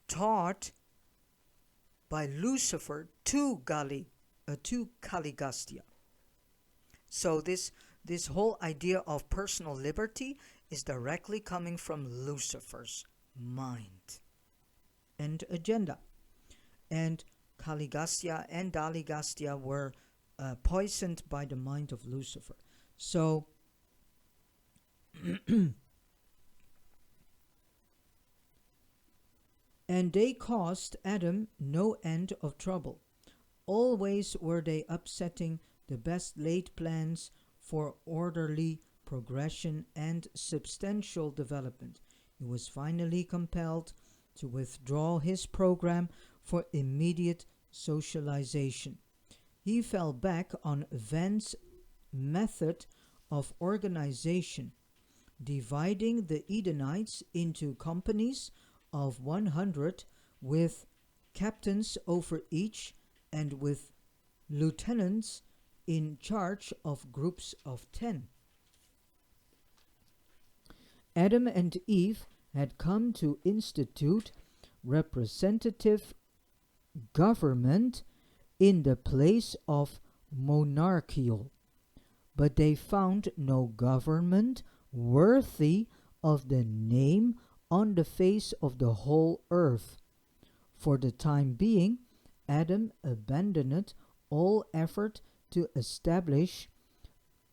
taught by Lucifer to Kaligastya. So this whole idea of personal liberty is directly coming from Lucifer's mind and agenda. And Kaligastya and Daligastya were poisoned by the mind of Lucifer. So and they caused Adam no end of trouble. Always were they upsetting the best laid plans for orderly progression and substantial development. He was finally compelled to withdraw his program for immediate socialization. He fell back on Van's method of organization, dividing the Edenites into companies of 100 with captains over each and with lieutenants in charge of groups of 10. Adam and Eve had come to institute representative government in the place of monarchical, but they found no government worthy of the name on the face of the whole earth. For the time being, Adam abandoned all effort to establish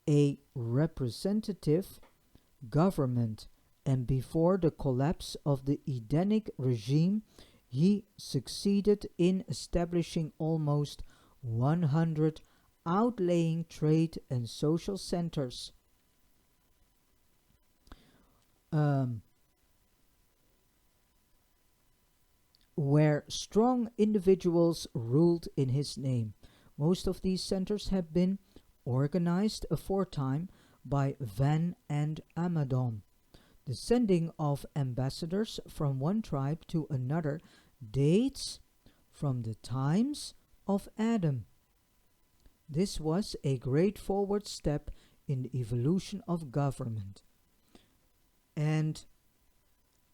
a representative government, and before the collapse of the Edenic regime, he succeeded in establishing almost 100 outlying trade and social centers. Where strong individuals ruled in his name. Most of these centers have been organized aforetime by Van and Amadon. The sending of ambassadors from one tribe to another dates from the times of Adam. This was a great forward step in the evolution of government. And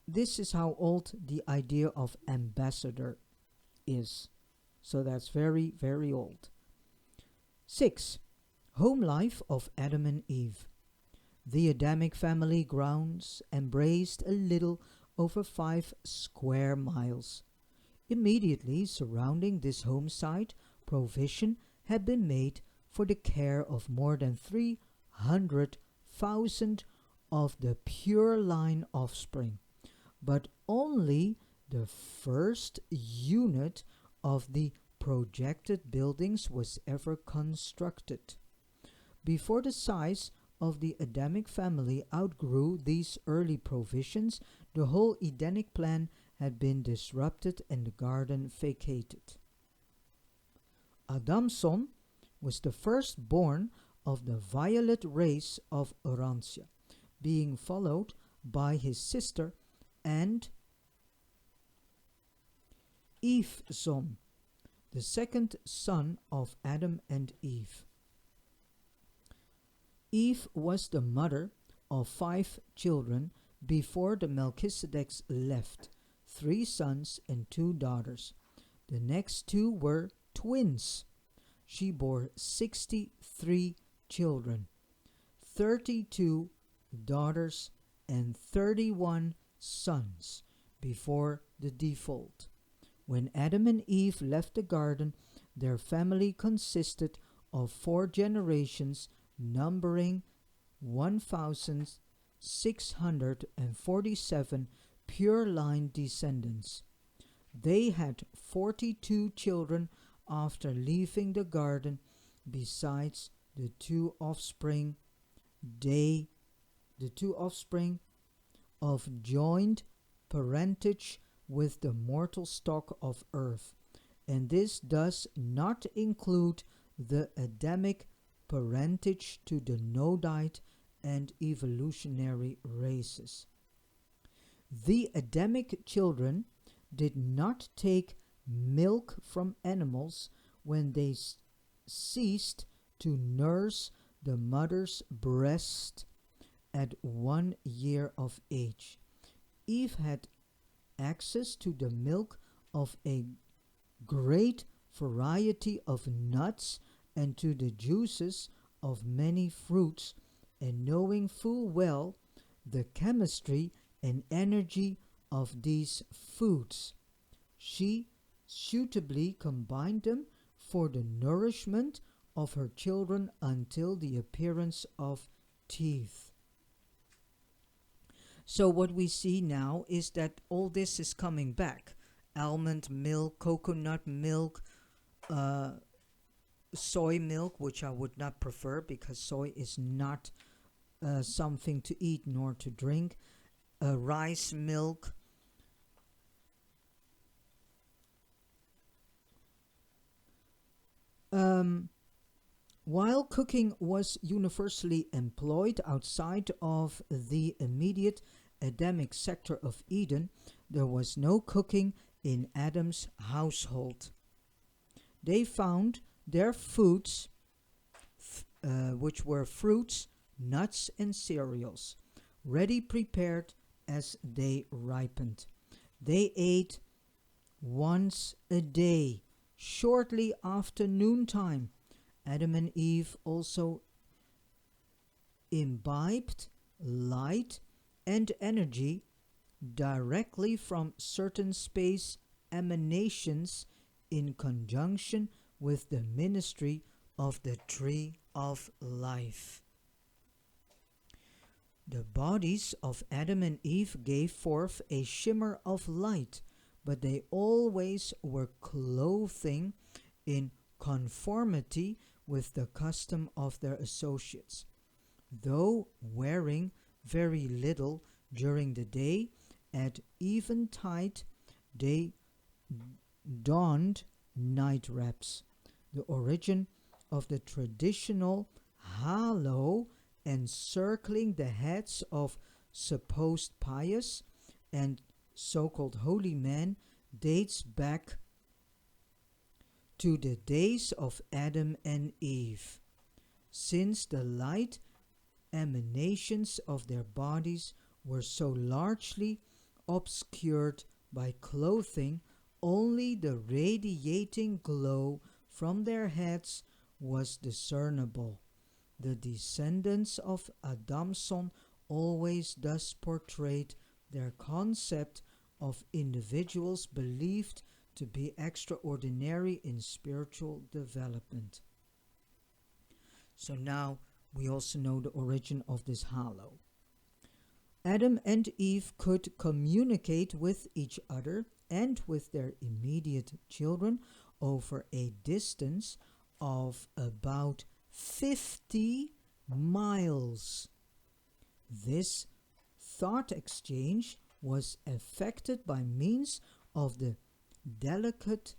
this is how old the idea of ambassador is. So that's very, very old. 6. Home life of Adam and Eve. The Adamic family grounds embraced a little over 5 square miles. Immediately surrounding this home site, provision had been made for the care of more than 300,000 of the pure line offspring, but only the first unit of the projected buildings was ever constructed. Before the size of the Adamic family outgrew these early provisions, the whole Edenic plan had been disrupted and the garden vacated. Adamson was the firstborn of the violet race of Urantia, being followed by his sister and Eveson, the second son of Adam and Eve. Eve was the mother of 5 children before the Melchizedeks left, 3 sons and 2 daughters. The next 2 were twins. She bore 63 children, 32 daughters and 31 sons before the default. When Adam and Eve left the garden, their family consisted of 4 generations numbering 1,647 pure line descendants. They had 42 children after leaving the garden, besides the 2 offspring of joined parentage with the mortal stock of earth, and this does not include the Adamic parentage to the nodite and evolutionary races. The Adamic children did not take milk from animals when they ceased to nurse the mother's breast at 1 year of age. Eve had access to the milk of a great variety of nuts and to the juices of many fruits, and knowing full well the chemistry and energy of these foods, she suitably combined them for the nourishment of her children until the appearance of teeth. So, what we see now is that all this is coming back: almond milk, coconut milk, uh, soy milk, which I would not prefer because soy is not something to eat nor to drink, rice milk. Um, while cooking was universally employed outside of the immediate Adamic sector of Eden, there was no cooking in Adam's household. They found their foods, which were fruits, nuts, and cereals, ready prepared as they ripened. They ate once a day, shortly after noontime. Adam and Eve also imbibed light and energy directly from certain space emanations in conjunction with the ministry of the tree of life. The bodies of Adam and Eve gave forth a shimmer of light, but they always were clothing in conformity with the custom of their associates. Though wearing very little during the day, at eventide they donned night wraps. The origin of the traditional halo encircling the heads of supposed pious and so-called holy men dates back to the days of Adam and Eve, since the light emanations of their bodies were so largely obscured by clothing. Only the radiating glow from their heads was discernible. The descendants of Adamson always thus portrayed their concept of individuals believed to be extraordinary in spiritual development. So now we also know the origin of this halo. Adam and Eve could communicate with each other and with their immediate children over a distance of about 50 miles. This thought exchange was effected by means of the delicate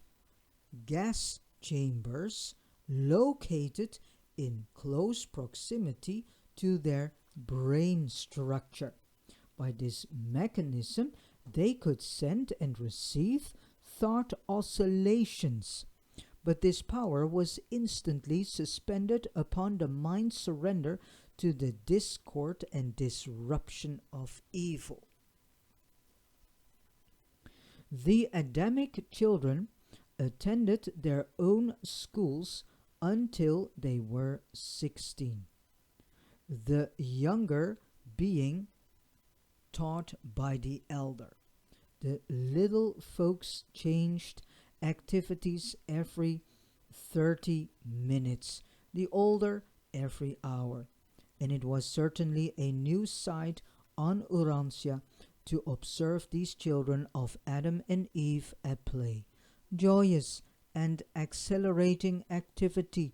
gas chambers located in close proximity to their brain structure. By this mechanism, they could send and receive thought oscillations, but this power was instantly suspended upon the mind's surrender to the discord and disruption of evil. The Adamic children attended their own schools until they were 16, the younger being taught by the elder. The little folks changed activities every 30 minutes, the older every hour, and it was certainly a new sight on Urantia to observe these children of Adam and Eve at play, joyous and accelerating activity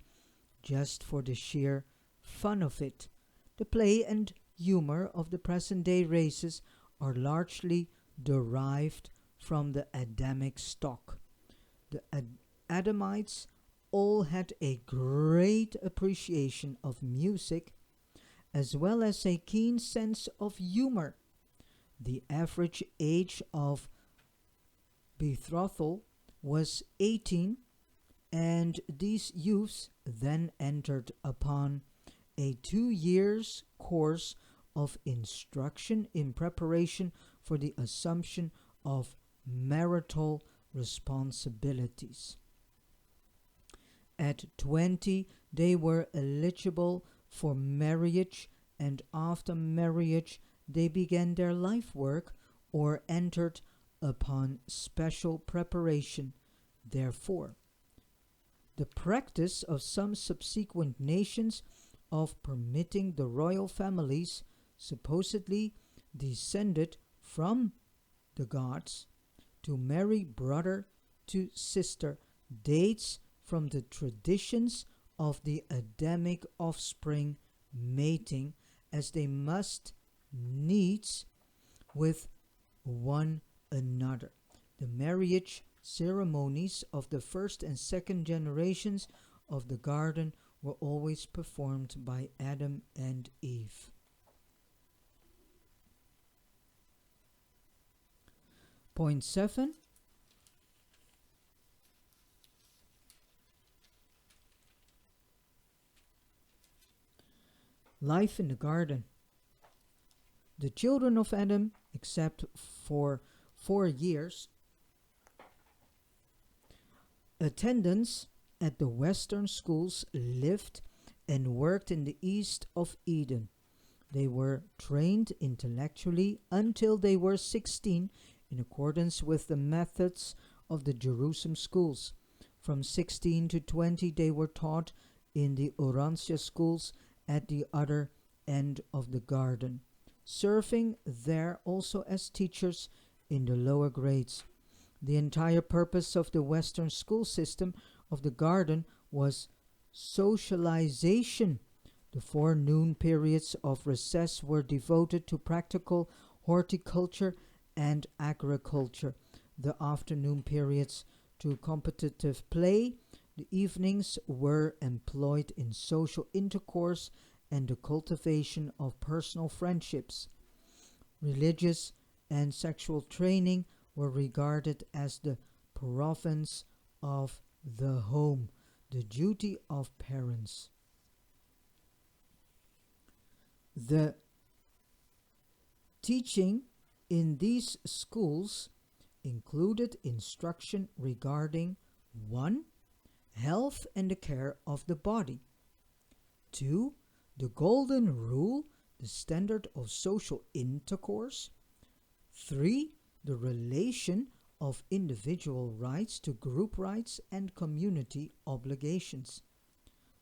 just for the sheer fun of it. The play and humor of the present day races are largely derived from the Adamic stock. The Adamites all had a great appreciation of music as well as a keen sense of humor. The average age of betrothal was 18, and these youths then entered upon a 2 years course of instruction in preparation for the assumption of marital responsibilities. At 20, they were eligible for marriage, and after marriage, they began their life work or entered upon special preparation. Therefore, the practice of some subsequent nations of permitting the royal families, supposedly descended from the gods, to marry brother to sister dates from the traditions of the Adamic offspring mating, as they must needs with one another. The marriage ceremonies of the first and second generations of the garden were always performed by Adam and Eve. Point 7. Life in the garden. The children of Adam, except for 4 years, attendance at the Western schools, lived and worked in the east of Eden. They were trained intellectually until they were 16 in accordance with the methods of the Jerusalem schools. From 16 to 20 they were taught in the Orancia schools at the other end of the garden, serving there also as teachers in the lower grades. The entire purpose of the Western school system of the garden was socialization. The forenoon periods of recess were devoted to practical horticulture and agriculture, the afternoon periods to competitive play. The evenings were employed in social intercourse and the cultivation of personal friendships. Religious and sexual training were regarded as the province of the home, the duty of parents. The teaching in these schools included instruction regarding 1. Health and the care of the body. 2. The golden rule, the standard of social intercourse. 3. The relation of individual rights to group rights and community obligations.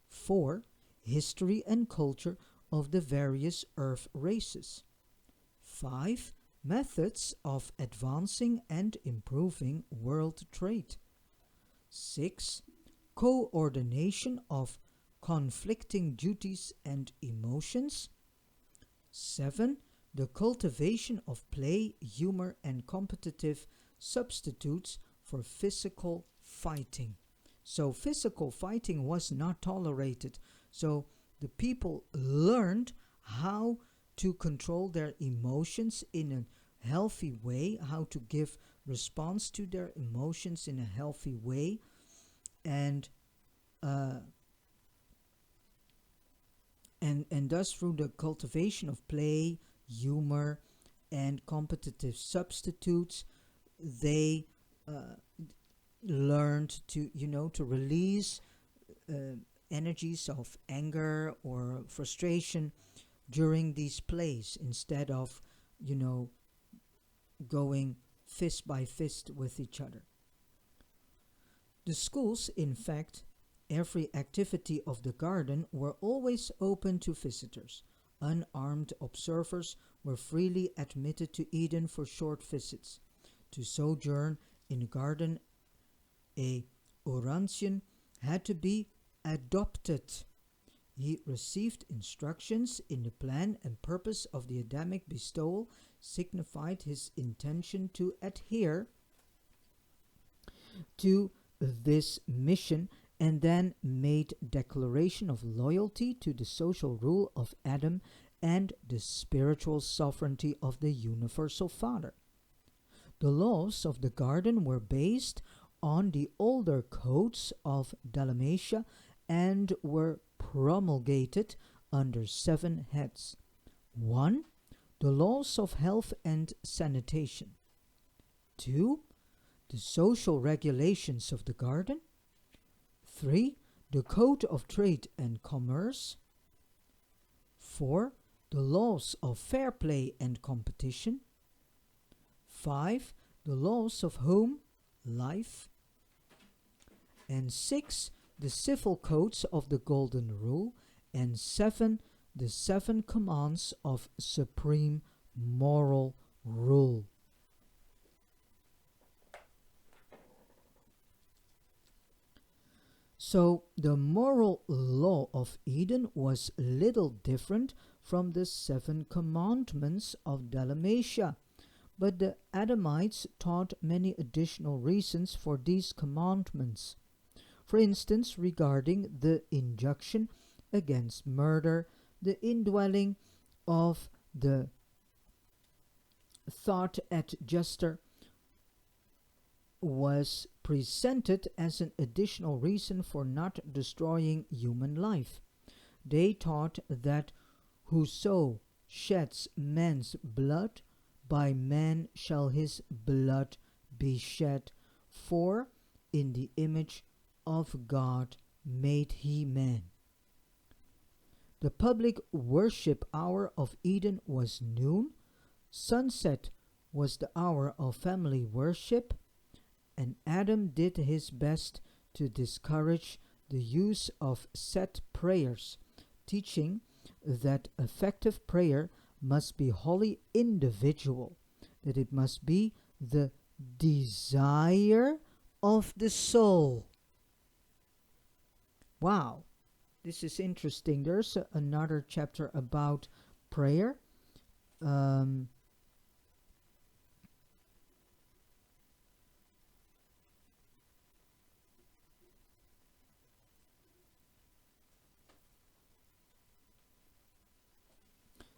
4. History and culture of the various earth races. 5. Methods of advancing and improving world trade. 6. Coordination of conflicting duties and emotions. 7. The cultivation of play, humor, and competitive substitutes for physical fighting. So physical fighting was not tolerated. So the people learned how to control their emotions in a healthy way, how to give response to their emotions in a healthy way, and thus through the cultivation of play, humor, and competitive substitutes, they learned to to release energies of anger or frustration during these plays, instead of going fist by fist with each other. The schools, in fact, every activity of the garden, were always open to visitors. Unarmed observers were freely admitted to Eden for short visits. To sojourn in the garden, a Orancian had to be adopted. He received instructions in the plan and purpose of the Adamic bestowal, signified his intention to adhere to this mission, and then made declaration of loyalty to the social rule of Adam and the spiritual sovereignty of the universal Father. The laws of the garden were based on the older codes of Dalmatia and were promulgated under 7 heads. 1. The laws of health and sanitation. 2. The social regulations of the garden. 3. The code of trade and commerce. 4. The laws of fair play and competition. 5. The laws of home life. And 6. The civil codes of the Golden Rule. And 7. The 7 commands of supreme moral rule. So the moral law of Eden was little different from the 7 commandments of Dalmatia, but the Adamites taught many additional reasons for these commandments. For instance, regarding the injunction against murder, the indwelling of the thought at juster was presented as an additional reason for not destroying human life. They taught that whoso sheds man's blood, by man shall his blood be shed, for in the image of God made he man. The public worship hour of Eden was noon, sunset was the hour of family worship, and Adam did his best to discourage the use of set prayers, teaching that effective prayer must be wholly individual, that it must be the desire of the soul. Wow, this is interesting. There's another chapter about prayer.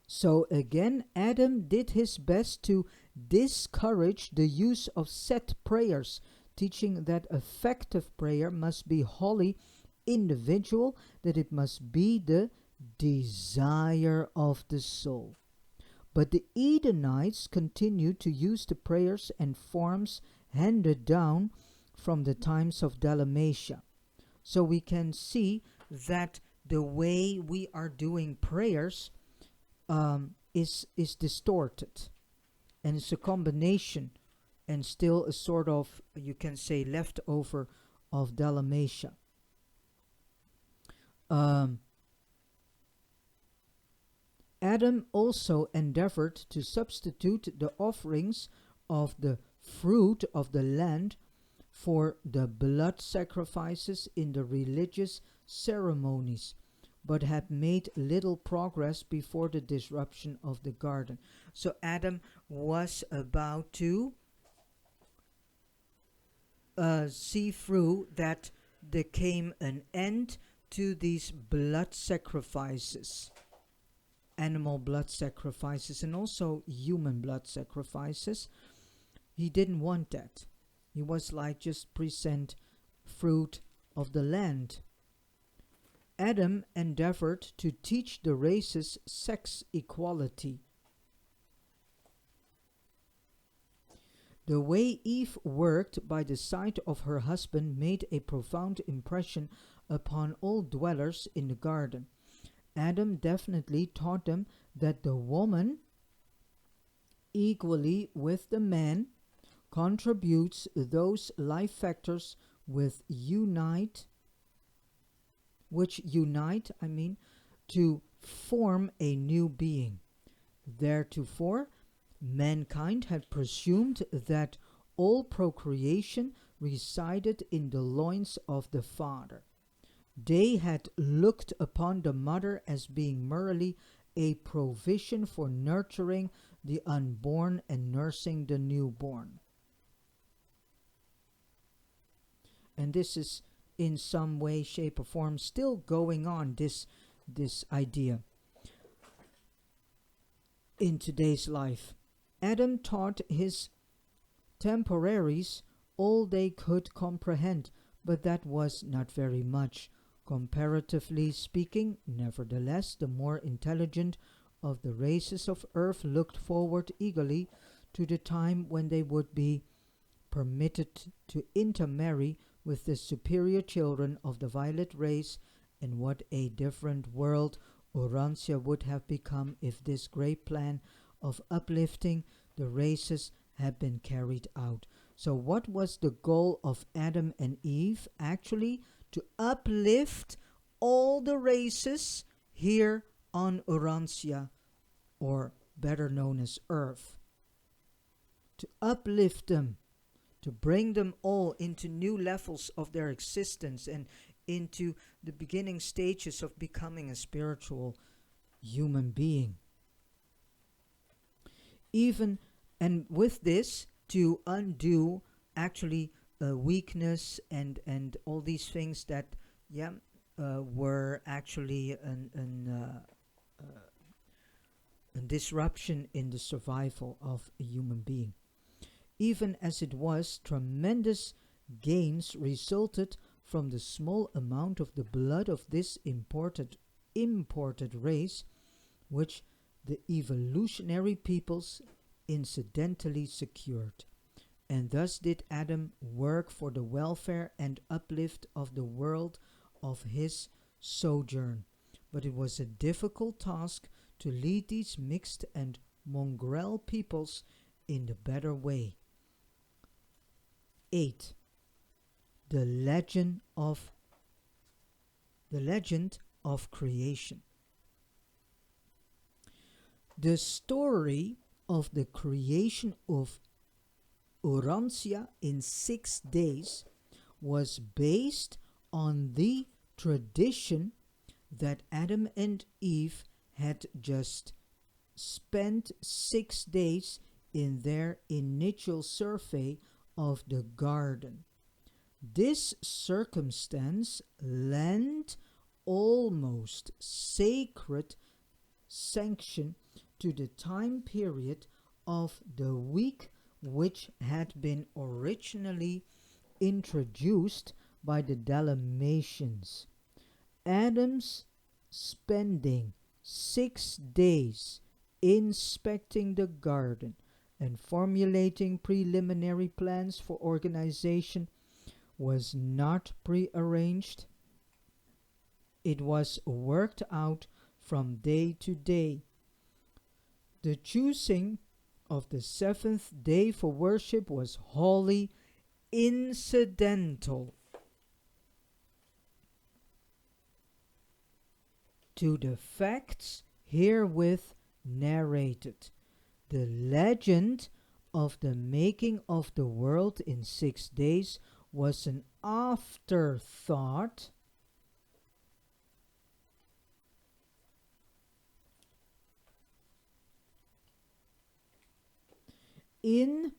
So again, Adam did his best to discourage the use of set prayers, teaching that effective prayer must be wholly individual, that it must be the desire of the soul. But the Edenites continued to use the prayers and forms handed down from the times of Dalmatia. So we can see that the way we are doing prayers is distorted, and it's a combination and still a sort of, you can say, leftover of Dalmatia. Adam also endeavored to substitute the offerings of the fruit of the land for the blood sacrifices in the religious ceremonies, but had made little progress before the disruption of the garden. So Adam was about to see through that there came an end to these blood sacrifices, animal blood sacrifices and also human blood sacrifices. He didn't want that. He was like, just present fruit of the land. Adam endeavored to teach the races sex equality. The way Eve worked by the side of her husband made a profound impression upon all dwellers in the garden. Adam definitely taught them that the woman, equally with the man, contributes those life factors which unite, to form a new being. Theretofore, mankind had presumed that all procreation resided in the loins of the father. They had looked upon the mother as being merely a provision for nurturing the unborn and nursing the newborn. And this is in some way, shape, or form still going on, this idea in today's life. Adam taught his temporaries all they could comprehend, but that was not very much. Comparatively speaking, nevertheless, the more intelligent of the races of Earth looked forward eagerly to the time when they would be permitted to intermarry with the superior children of the violet race, and what a different world Urantia would have become if this great plan of uplifting the races had been carried out. So, what was the goal of Adam and Eve? Actually, to uplift all the races here on Urantia, or better known as Earth. To uplift them, to bring them all into new levels of their existence and into the beginning stages of becoming a spiritual human being. Even and with this, to undo actually weakness and all these things that were actually a disruption in the survival of a human being. Even as it was, tremendous gains resulted from the small amount of the blood of this imported race, which the evolutionary peoples incidentally secured. And thus did Adam work for the welfare and uplift of the world of his sojourn. But it was a difficult task to lead these mixed and mongrel peoples in the better way. 8. The legend of creation. The story of the creation of Urantia in 6 days was based on the tradition that Adam and Eve had just spent 6 days in their initial survey of the garden. This circumstance lent almost sacred sanction to the time period of the week which had been originally introduced by the Dalmatians. Adam's spending 6 days inspecting the garden and formulating preliminary plans for organization was not prearranged. It was worked out from day to day. The choosing of the 7th day for worship was wholly incidental to the facts herewith narrated. The legend of the making of the world in 6 days was an afterthought in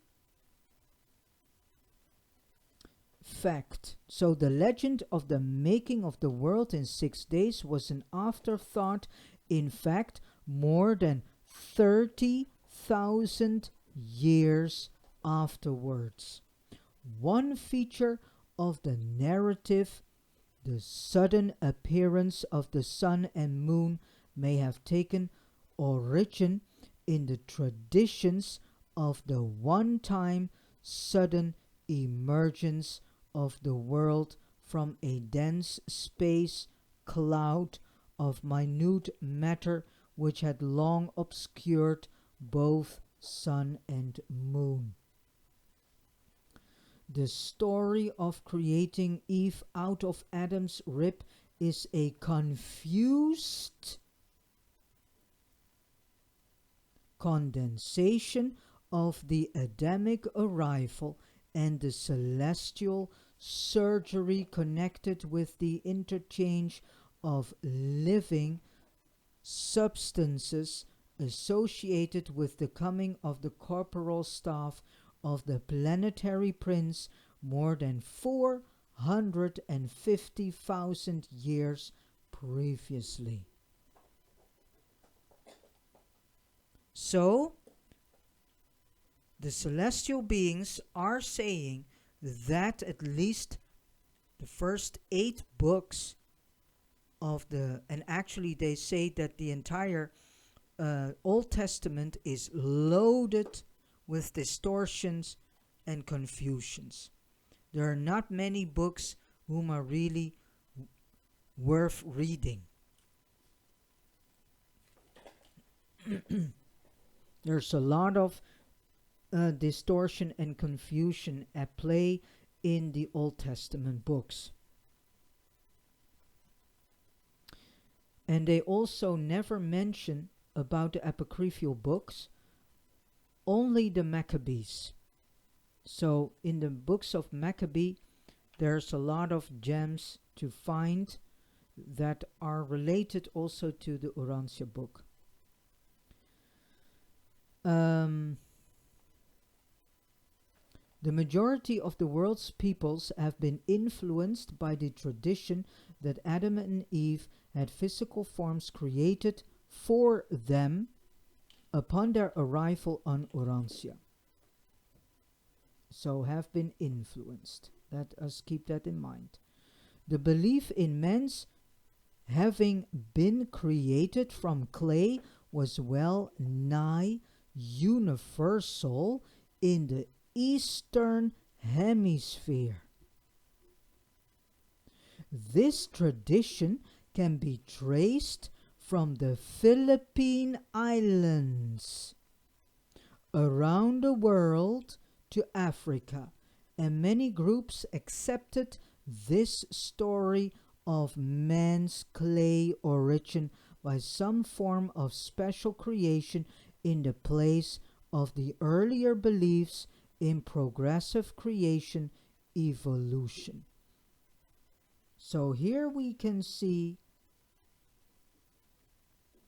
fact. So the legend of the making of the world in 6 days was an afterthought. In fact, more than 30,000 years afterwards. One feature of the narrative, the sudden appearance of the sun and moon, may have taken origin in the traditions of the one-time sudden emergence of the world from a dense space cloud of minute matter which had long obscured both sun and moon. The story of creating Eve out of Adam's rib is a confused condensation of the Adamic arrival and the celestial surgery connected with the interchange of living substances associated with the coming of the corporal staff of the planetary prince more than 450,000 years previously. So, the celestial beings are saying that at least the first 8 books of the, and actually they say that the entire Old Testament is loaded with distortions and confusions. There are not many books whom are really worth reading. There's a lot of distortion and confusion at play in the Old Testament books. And they also never mention about the apocryphal books, only the Maccabees. So in the books of Maccabee, there's a lot of gems to find that are related also to the Urantia book. The majority of the world's peoples have been influenced by the tradition that Adam and Eve had physical forms created for them upon their arrival on Urantia. So have been influenced. Let us keep that in mind. The belief in man's having been created from clay was well nigh universal in the Eastern Hemisphere. This tradition can be traced from the Philippine Islands around the world to Africa, and many groups accepted this story of man's clay origin by some form of special creation in the place of the earlier beliefs in progressive creation evolution. So here we can see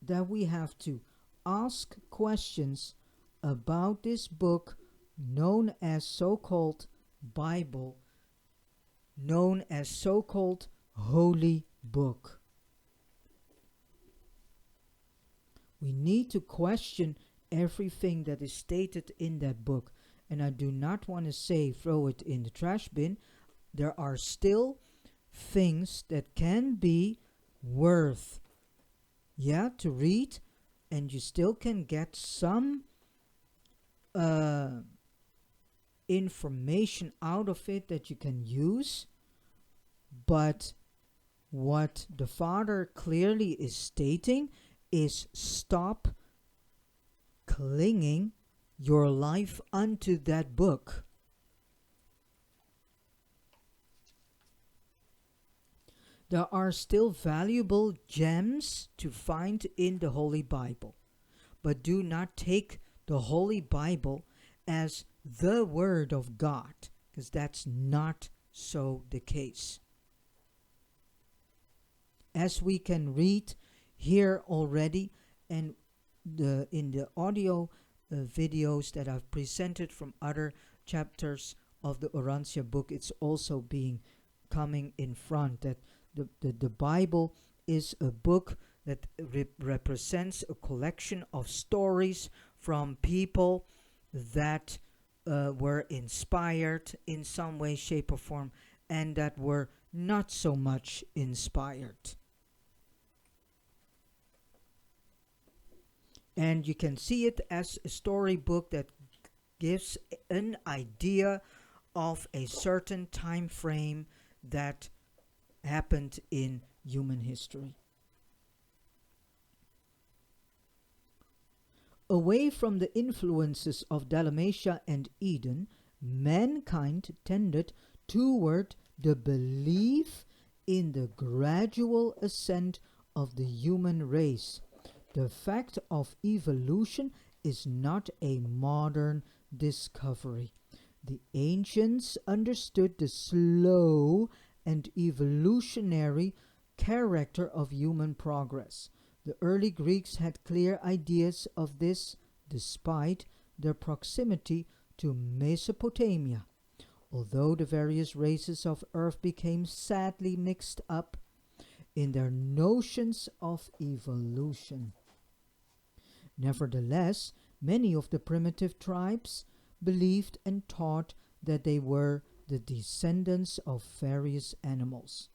that we have to ask questions about this book known as so-called Bible, known as so-called Holy Book. We need to question everything that is stated in that book. And I do not want to say throw it in the trash bin. There are still things that can be worth, to read, and you still can get some information out of it that you can use. But what the Father clearly is stating is stop clinging your life unto that book. There are still valuable gems to find in the Holy Bible, but do not take the Holy Bible as the Word of God, because that's not so the case. As we can read here already, and in the audio videos that I've presented from other chapters of the Urantia book, it's also being coming in front that the Bible is a book that represents a collection of stories from people that were inspired in some way, shape, or form, and that were not so much inspired. And you can see it as a storybook that gives an idea of a certain time frame that happened in human history. Away from the influences of Dalmatia and Eden, mankind tended toward the belief in the gradual ascent of the human race. The fact of evolution is not a modern discovery. The ancients understood the slow and evolutionary character of human progress. The early Greeks had clear ideas of this despite their proximity to Mesopotamia. Although the various races of Earth became sadly mixed up in their notions of evolution. Nevertheless, many of the primitive tribes believed and taught that they were the descendants of various animals.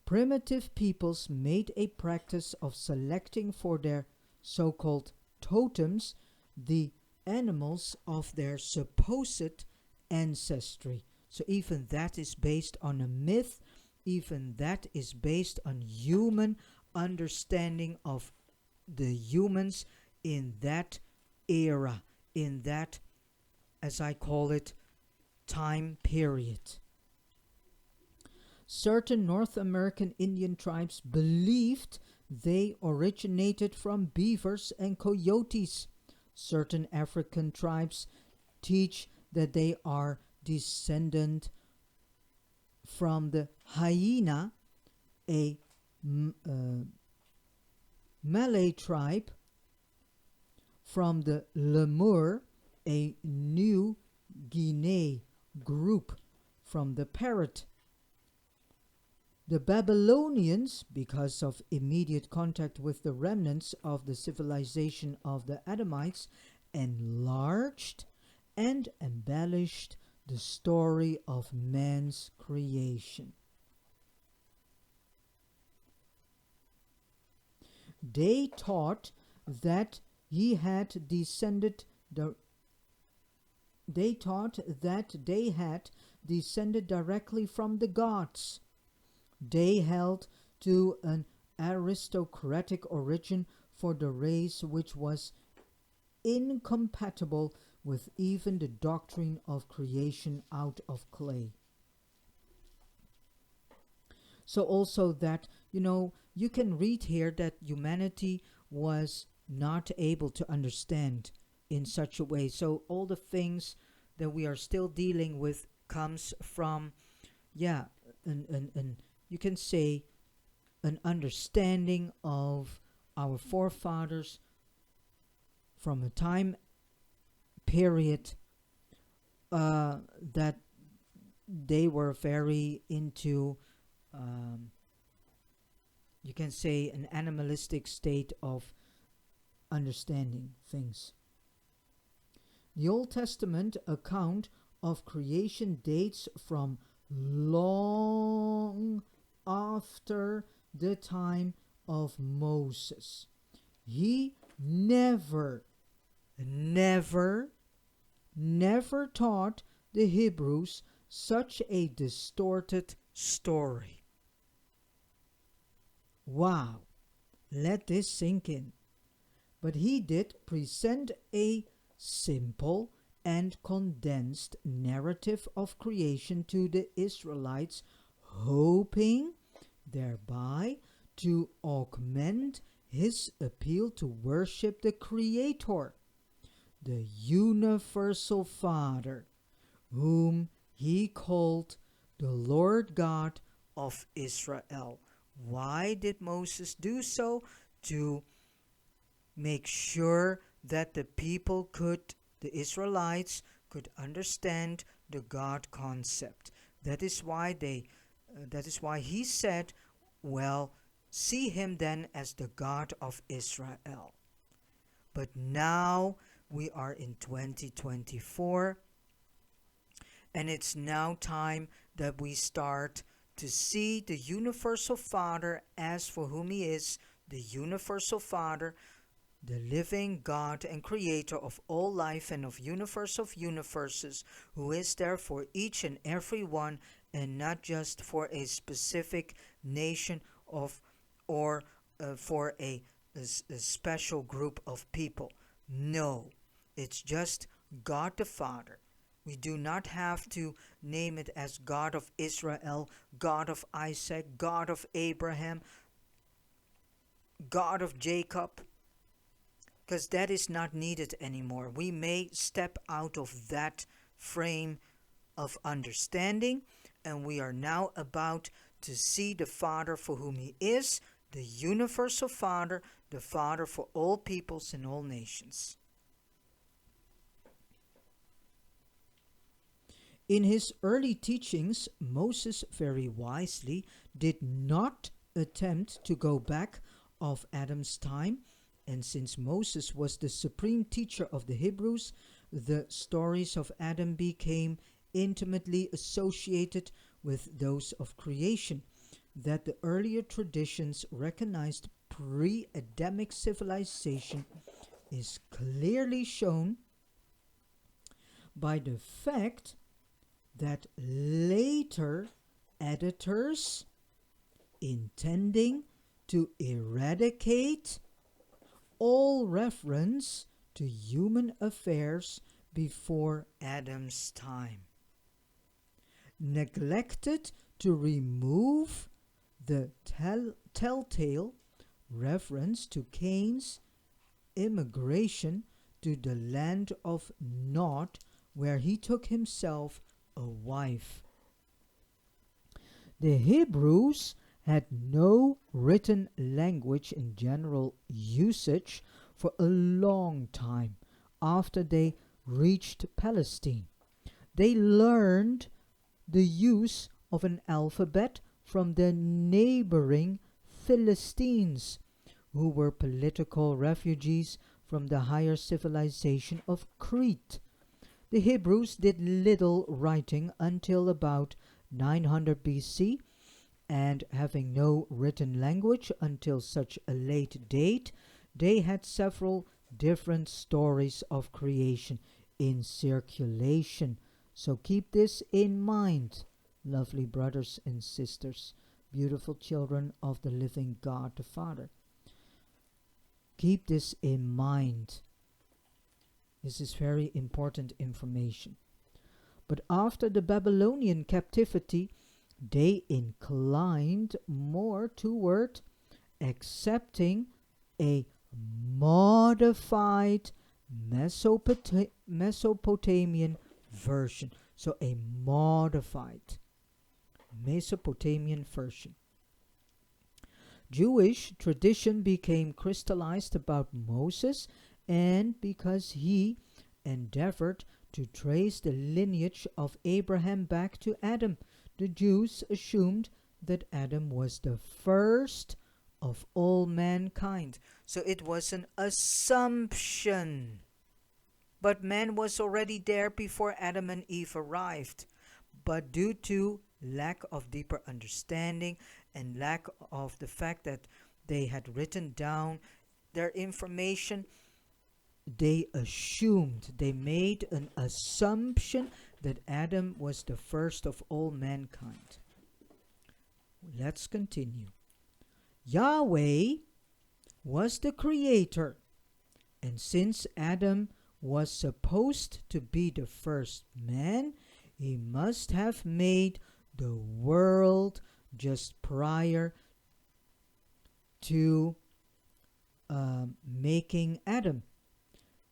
Primitive peoples made a practice of selecting for their so-called totems the animals of their supposed ancestry. So even that is based on a myth, even that is based on human understanding of the humans in that era, in that, as I call it, time period. Certain North American Indian tribes believed they originated from beavers and coyotes. Certain African tribes teach that they are descendant from the hyena, a Malay tribe, from the lemur, a New Guinea group, from the parrot. The Babylonians, because of immediate contact with the remnants of the civilization of the Adamites, enlarged and embellished the story of man's creation. They taught that they had descended directly from the gods. They held to an aristocratic origin for the race which was incompatible with even the doctrine of creation out of clay. So also that, you can read here that humanity was not able to understand in such a way. So all the things that we are still dealing with comes from, an you can say an understanding of our forefathers from a time period that they were very into, you can say, an animalistic state of understanding things. The Old Testament account of creation dates from long after the time of Moses. He never taught the Hebrews such a distorted story. Wow, let this sink in. But he did present a simple and condensed narrative of creation to the Israelites, hoping thereby to augment his appeal to worship the Creator, the universal Father, whom he called the Lord God of Israel. Why did Moses do so? To make sure that the Israelites could understand the God concept. That is why he said, well, see him then as the God of Israel. But now we are in 2024, and it's now time that we start to see the universal Father as for whom he is, the universal Father, the living God and creator of all life and of universe of universes, who is there for each and every one, and not just for a specific nation or for a special group of people. No, it's just God the Father. We do not have to name it as God of Israel, God of Isaac, God of Abraham, God of Jacob, because that is not needed anymore. We may step out of that frame of understanding, and we are now about to see the Father for whom he is, the universal Father, the Father for all peoples and all nations. In his early teachings, Moses very wisely did not attempt to go back of Adam's time, and since Moses was the supreme teacher of the Hebrews, the stories of Adam became intimately associated with those of creation, that the earlier traditions recognized pre-Adamic civilization is clearly shown by the fact that later editors, intending to eradicate all reference to human affairs before Adam's time, neglected to remove the telltale reference to Cain's immigration to the land of Nod, where he took himself a wife. The Hebrews had no written language in general usage for a long time after they reached Palestine. They learned the use of an alphabet from the neighboring Philistines, who were political refugees from the higher civilization of Crete. The Hebrews did little writing until about 900 BC, and having no written language until such a late date, they had several different stories of creation in circulation. So keep this in mind, lovely brothers and sisters, beautiful children of the living God the Father. Keep this in mind. This is very important information. But after the Babylonian captivity, they inclined more toward accepting a modified Mesopotamian version. So a modified Mesopotamian version. Jewish tradition became crystallized about Moses, and because he endeavored to trace the lineage of Abraham back to Adam, the Jews assumed that Adam was the first of all mankind. So it was an assumption. But man was already there before Adam and Eve arrived. But due to lack of deeper understanding and lack of the fact that they had written down their information, they assumed, they made an assumption that Adam was the first of all mankind. Let's continue. Yahweh was the creator, and since Adam was supposed to be the first man, he must have made the world just prior to making Adam.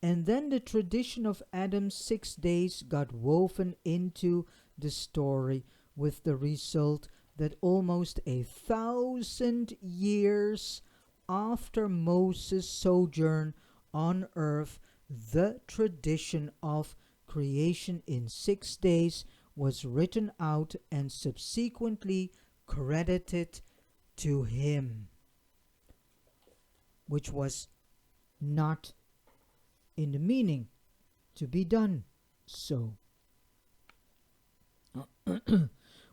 And then the tradition of Adam's 6 days got woven into the story, with the result that almost 1,000 years after Moses' sojourn on earth, the tradition of creation in 6 days was written out and subsequently credited to him, which was not in the meaning to be done so.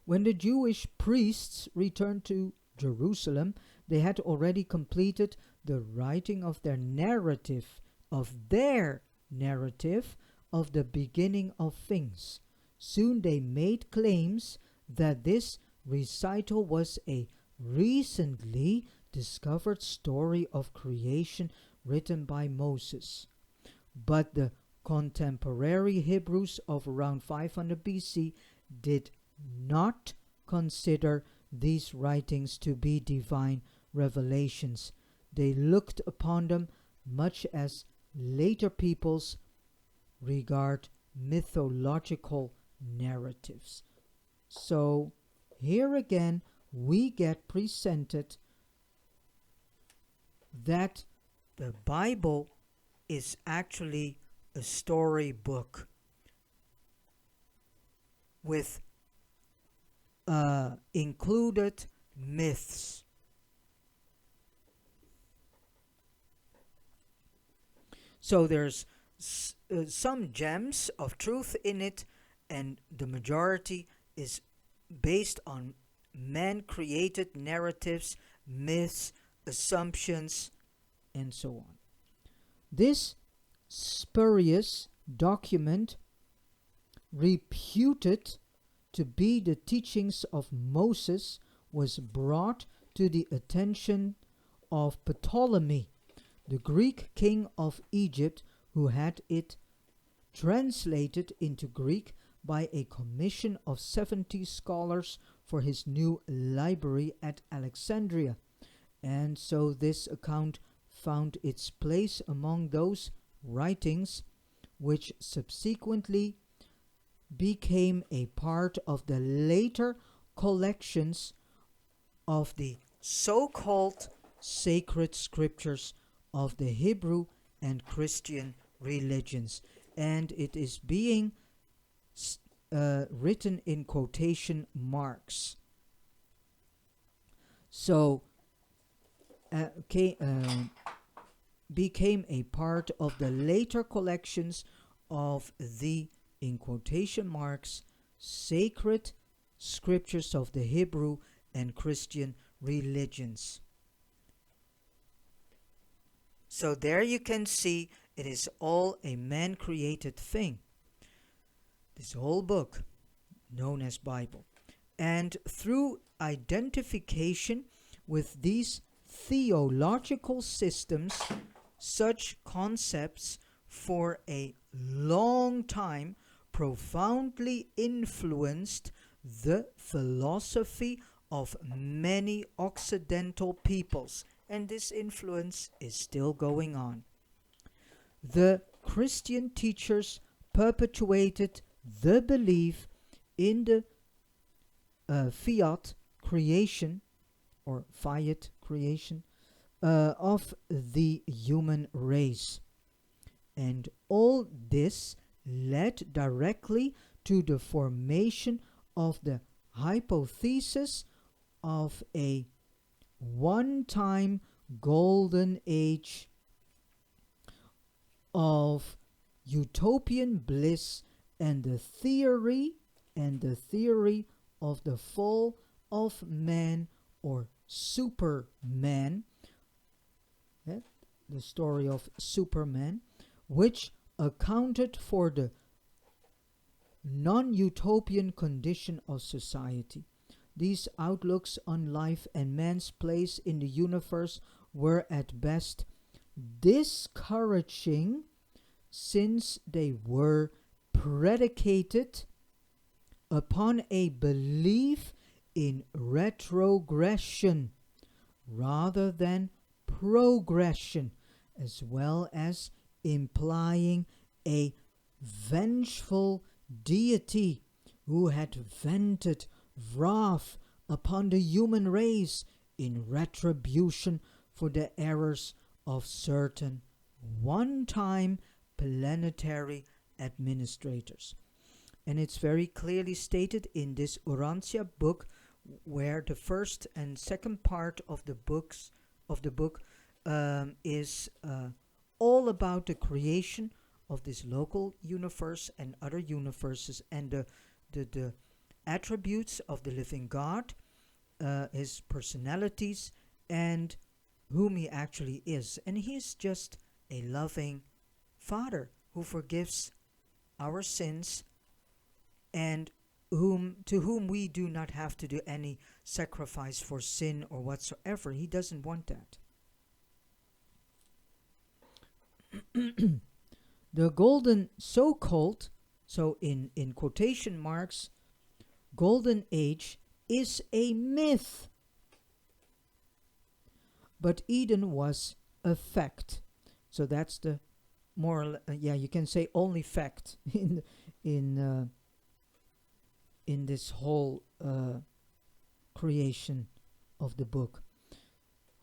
When the Jewish priests returned to Jerusalem, they had already completed the writing of their narrative, of the beginning of things. Soon they made claims that this recital was a recently discovered story of creation written by Moses. But the contemporary Hebrews of around 500 BC did not consider these writings to be divine revelations. They looked upon them much as later peoples regard mythological narratives. So here again we get presented that the Bible is actually a storybook with included myths. So there's some gems of truth in it, and the majority is based on man created narratives, myths, assumptions, and so on. This spurious document, reputed to be the teachings of Moses, was brought to the attention of Ptolemy, the Greek king of Egypt, who had it translated into Greek by a commission of 70 scholars for his new library at Alexandria. And so this account found its place among those writings which subsequently became a part of the later collections of the so-called sacred scriptures of the Hebrew and Christian religions. And it is being written in quotation marks. So, became a part of the later collections of the, in quotation marks, sacred scriptures of the Hebrew and Christian religions. So there you can see it is all a man-created thing. This whole book, known as Bible. And through identification with these theological systems, such concepts for a long time profoundly influenced the philosophy of many Occidental peoples, and this influence is still going on. The Christian teachers perpetuated the belief in the fiat creation or fiat creation of the human race. And all this led directly to the formation of the hypothesis of a one-time golden age of utopian bliss and the theory of the fall of man or Superman, the story of Superman, which accounted for the non-utopian condition of society. These outlooks on life and man's place in the universe were at best discouraging, since they were predicated upon a belief in retrogression rather than progression, as well as implying a vengeful deity who had vented wrath upon the human race in retribution for the errors of certain one-time planetary administrators. And it's very clearly stated in this Urantia book, where the first and second part of the book is all about the creation of this local universe and other universes, and the attributes of the living God, his personalities, and whom he actually is. And he is just a loving Father who forgives our sins, and to whom we do not have to do any sacrifice for sin or whatsoever. He doesn't want that. The golden so-called, so in quotation marks, golden age is a myth. But Eden was a fact. So that's the moral, you can say only fact in this whole creation of the book,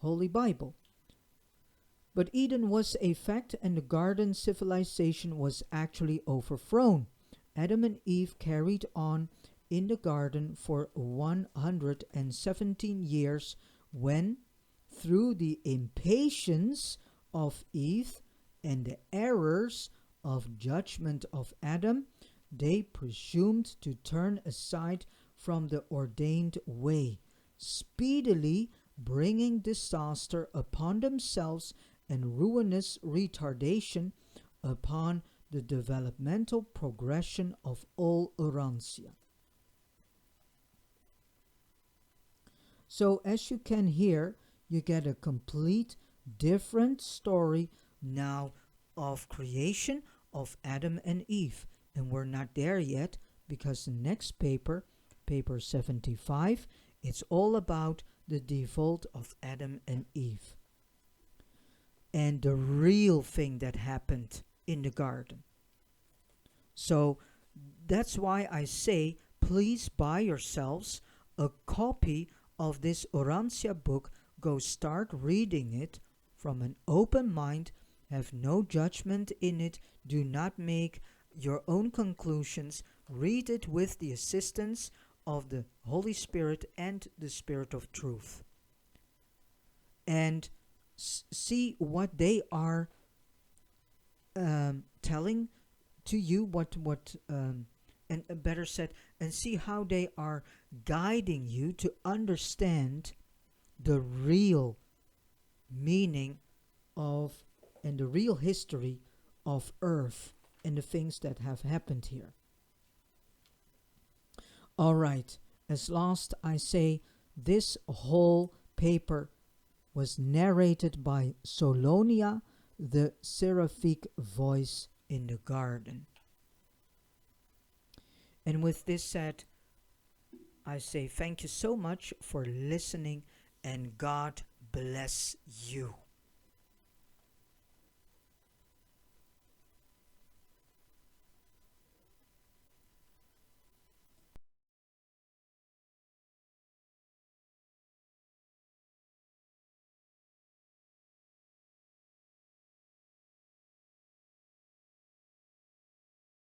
Holy Bible. But Eden was a fact, and the garden civilization was actually overthrown. Adam and Eve carried on in the garden for 117 years when, through the impatience of Eve and the errors of judgment of Adam, they presumed to turn aside from the ordained way, speedily bringing disaster upon themselves and ruinous retardation upon the developmental progression of all Urantia. So, as you can hear, you get a complete different story now of creation of Adam and Eve. And we're not there yet because the next paper, paper 75, it's all about the default of Adam and Eve and the real thing that happened in the garden. So that's why I say please buy yourselves a copy of this Urantia book. Go start reading it from an open mind, have no judgment in it, do not make your own conclusions, read it with the assistance of the Holy Spirit and the Spirit of Truth. And see what they are telling to you, and better said, and see how they are guiding you to understand the real meaning of and the real history of Earth and the things that have happened here. All right, as last I say, this whole paper was narrated by Solonia, the seraphic voice in the garden. And with this said, I say thank you so much for listening, and God bless you.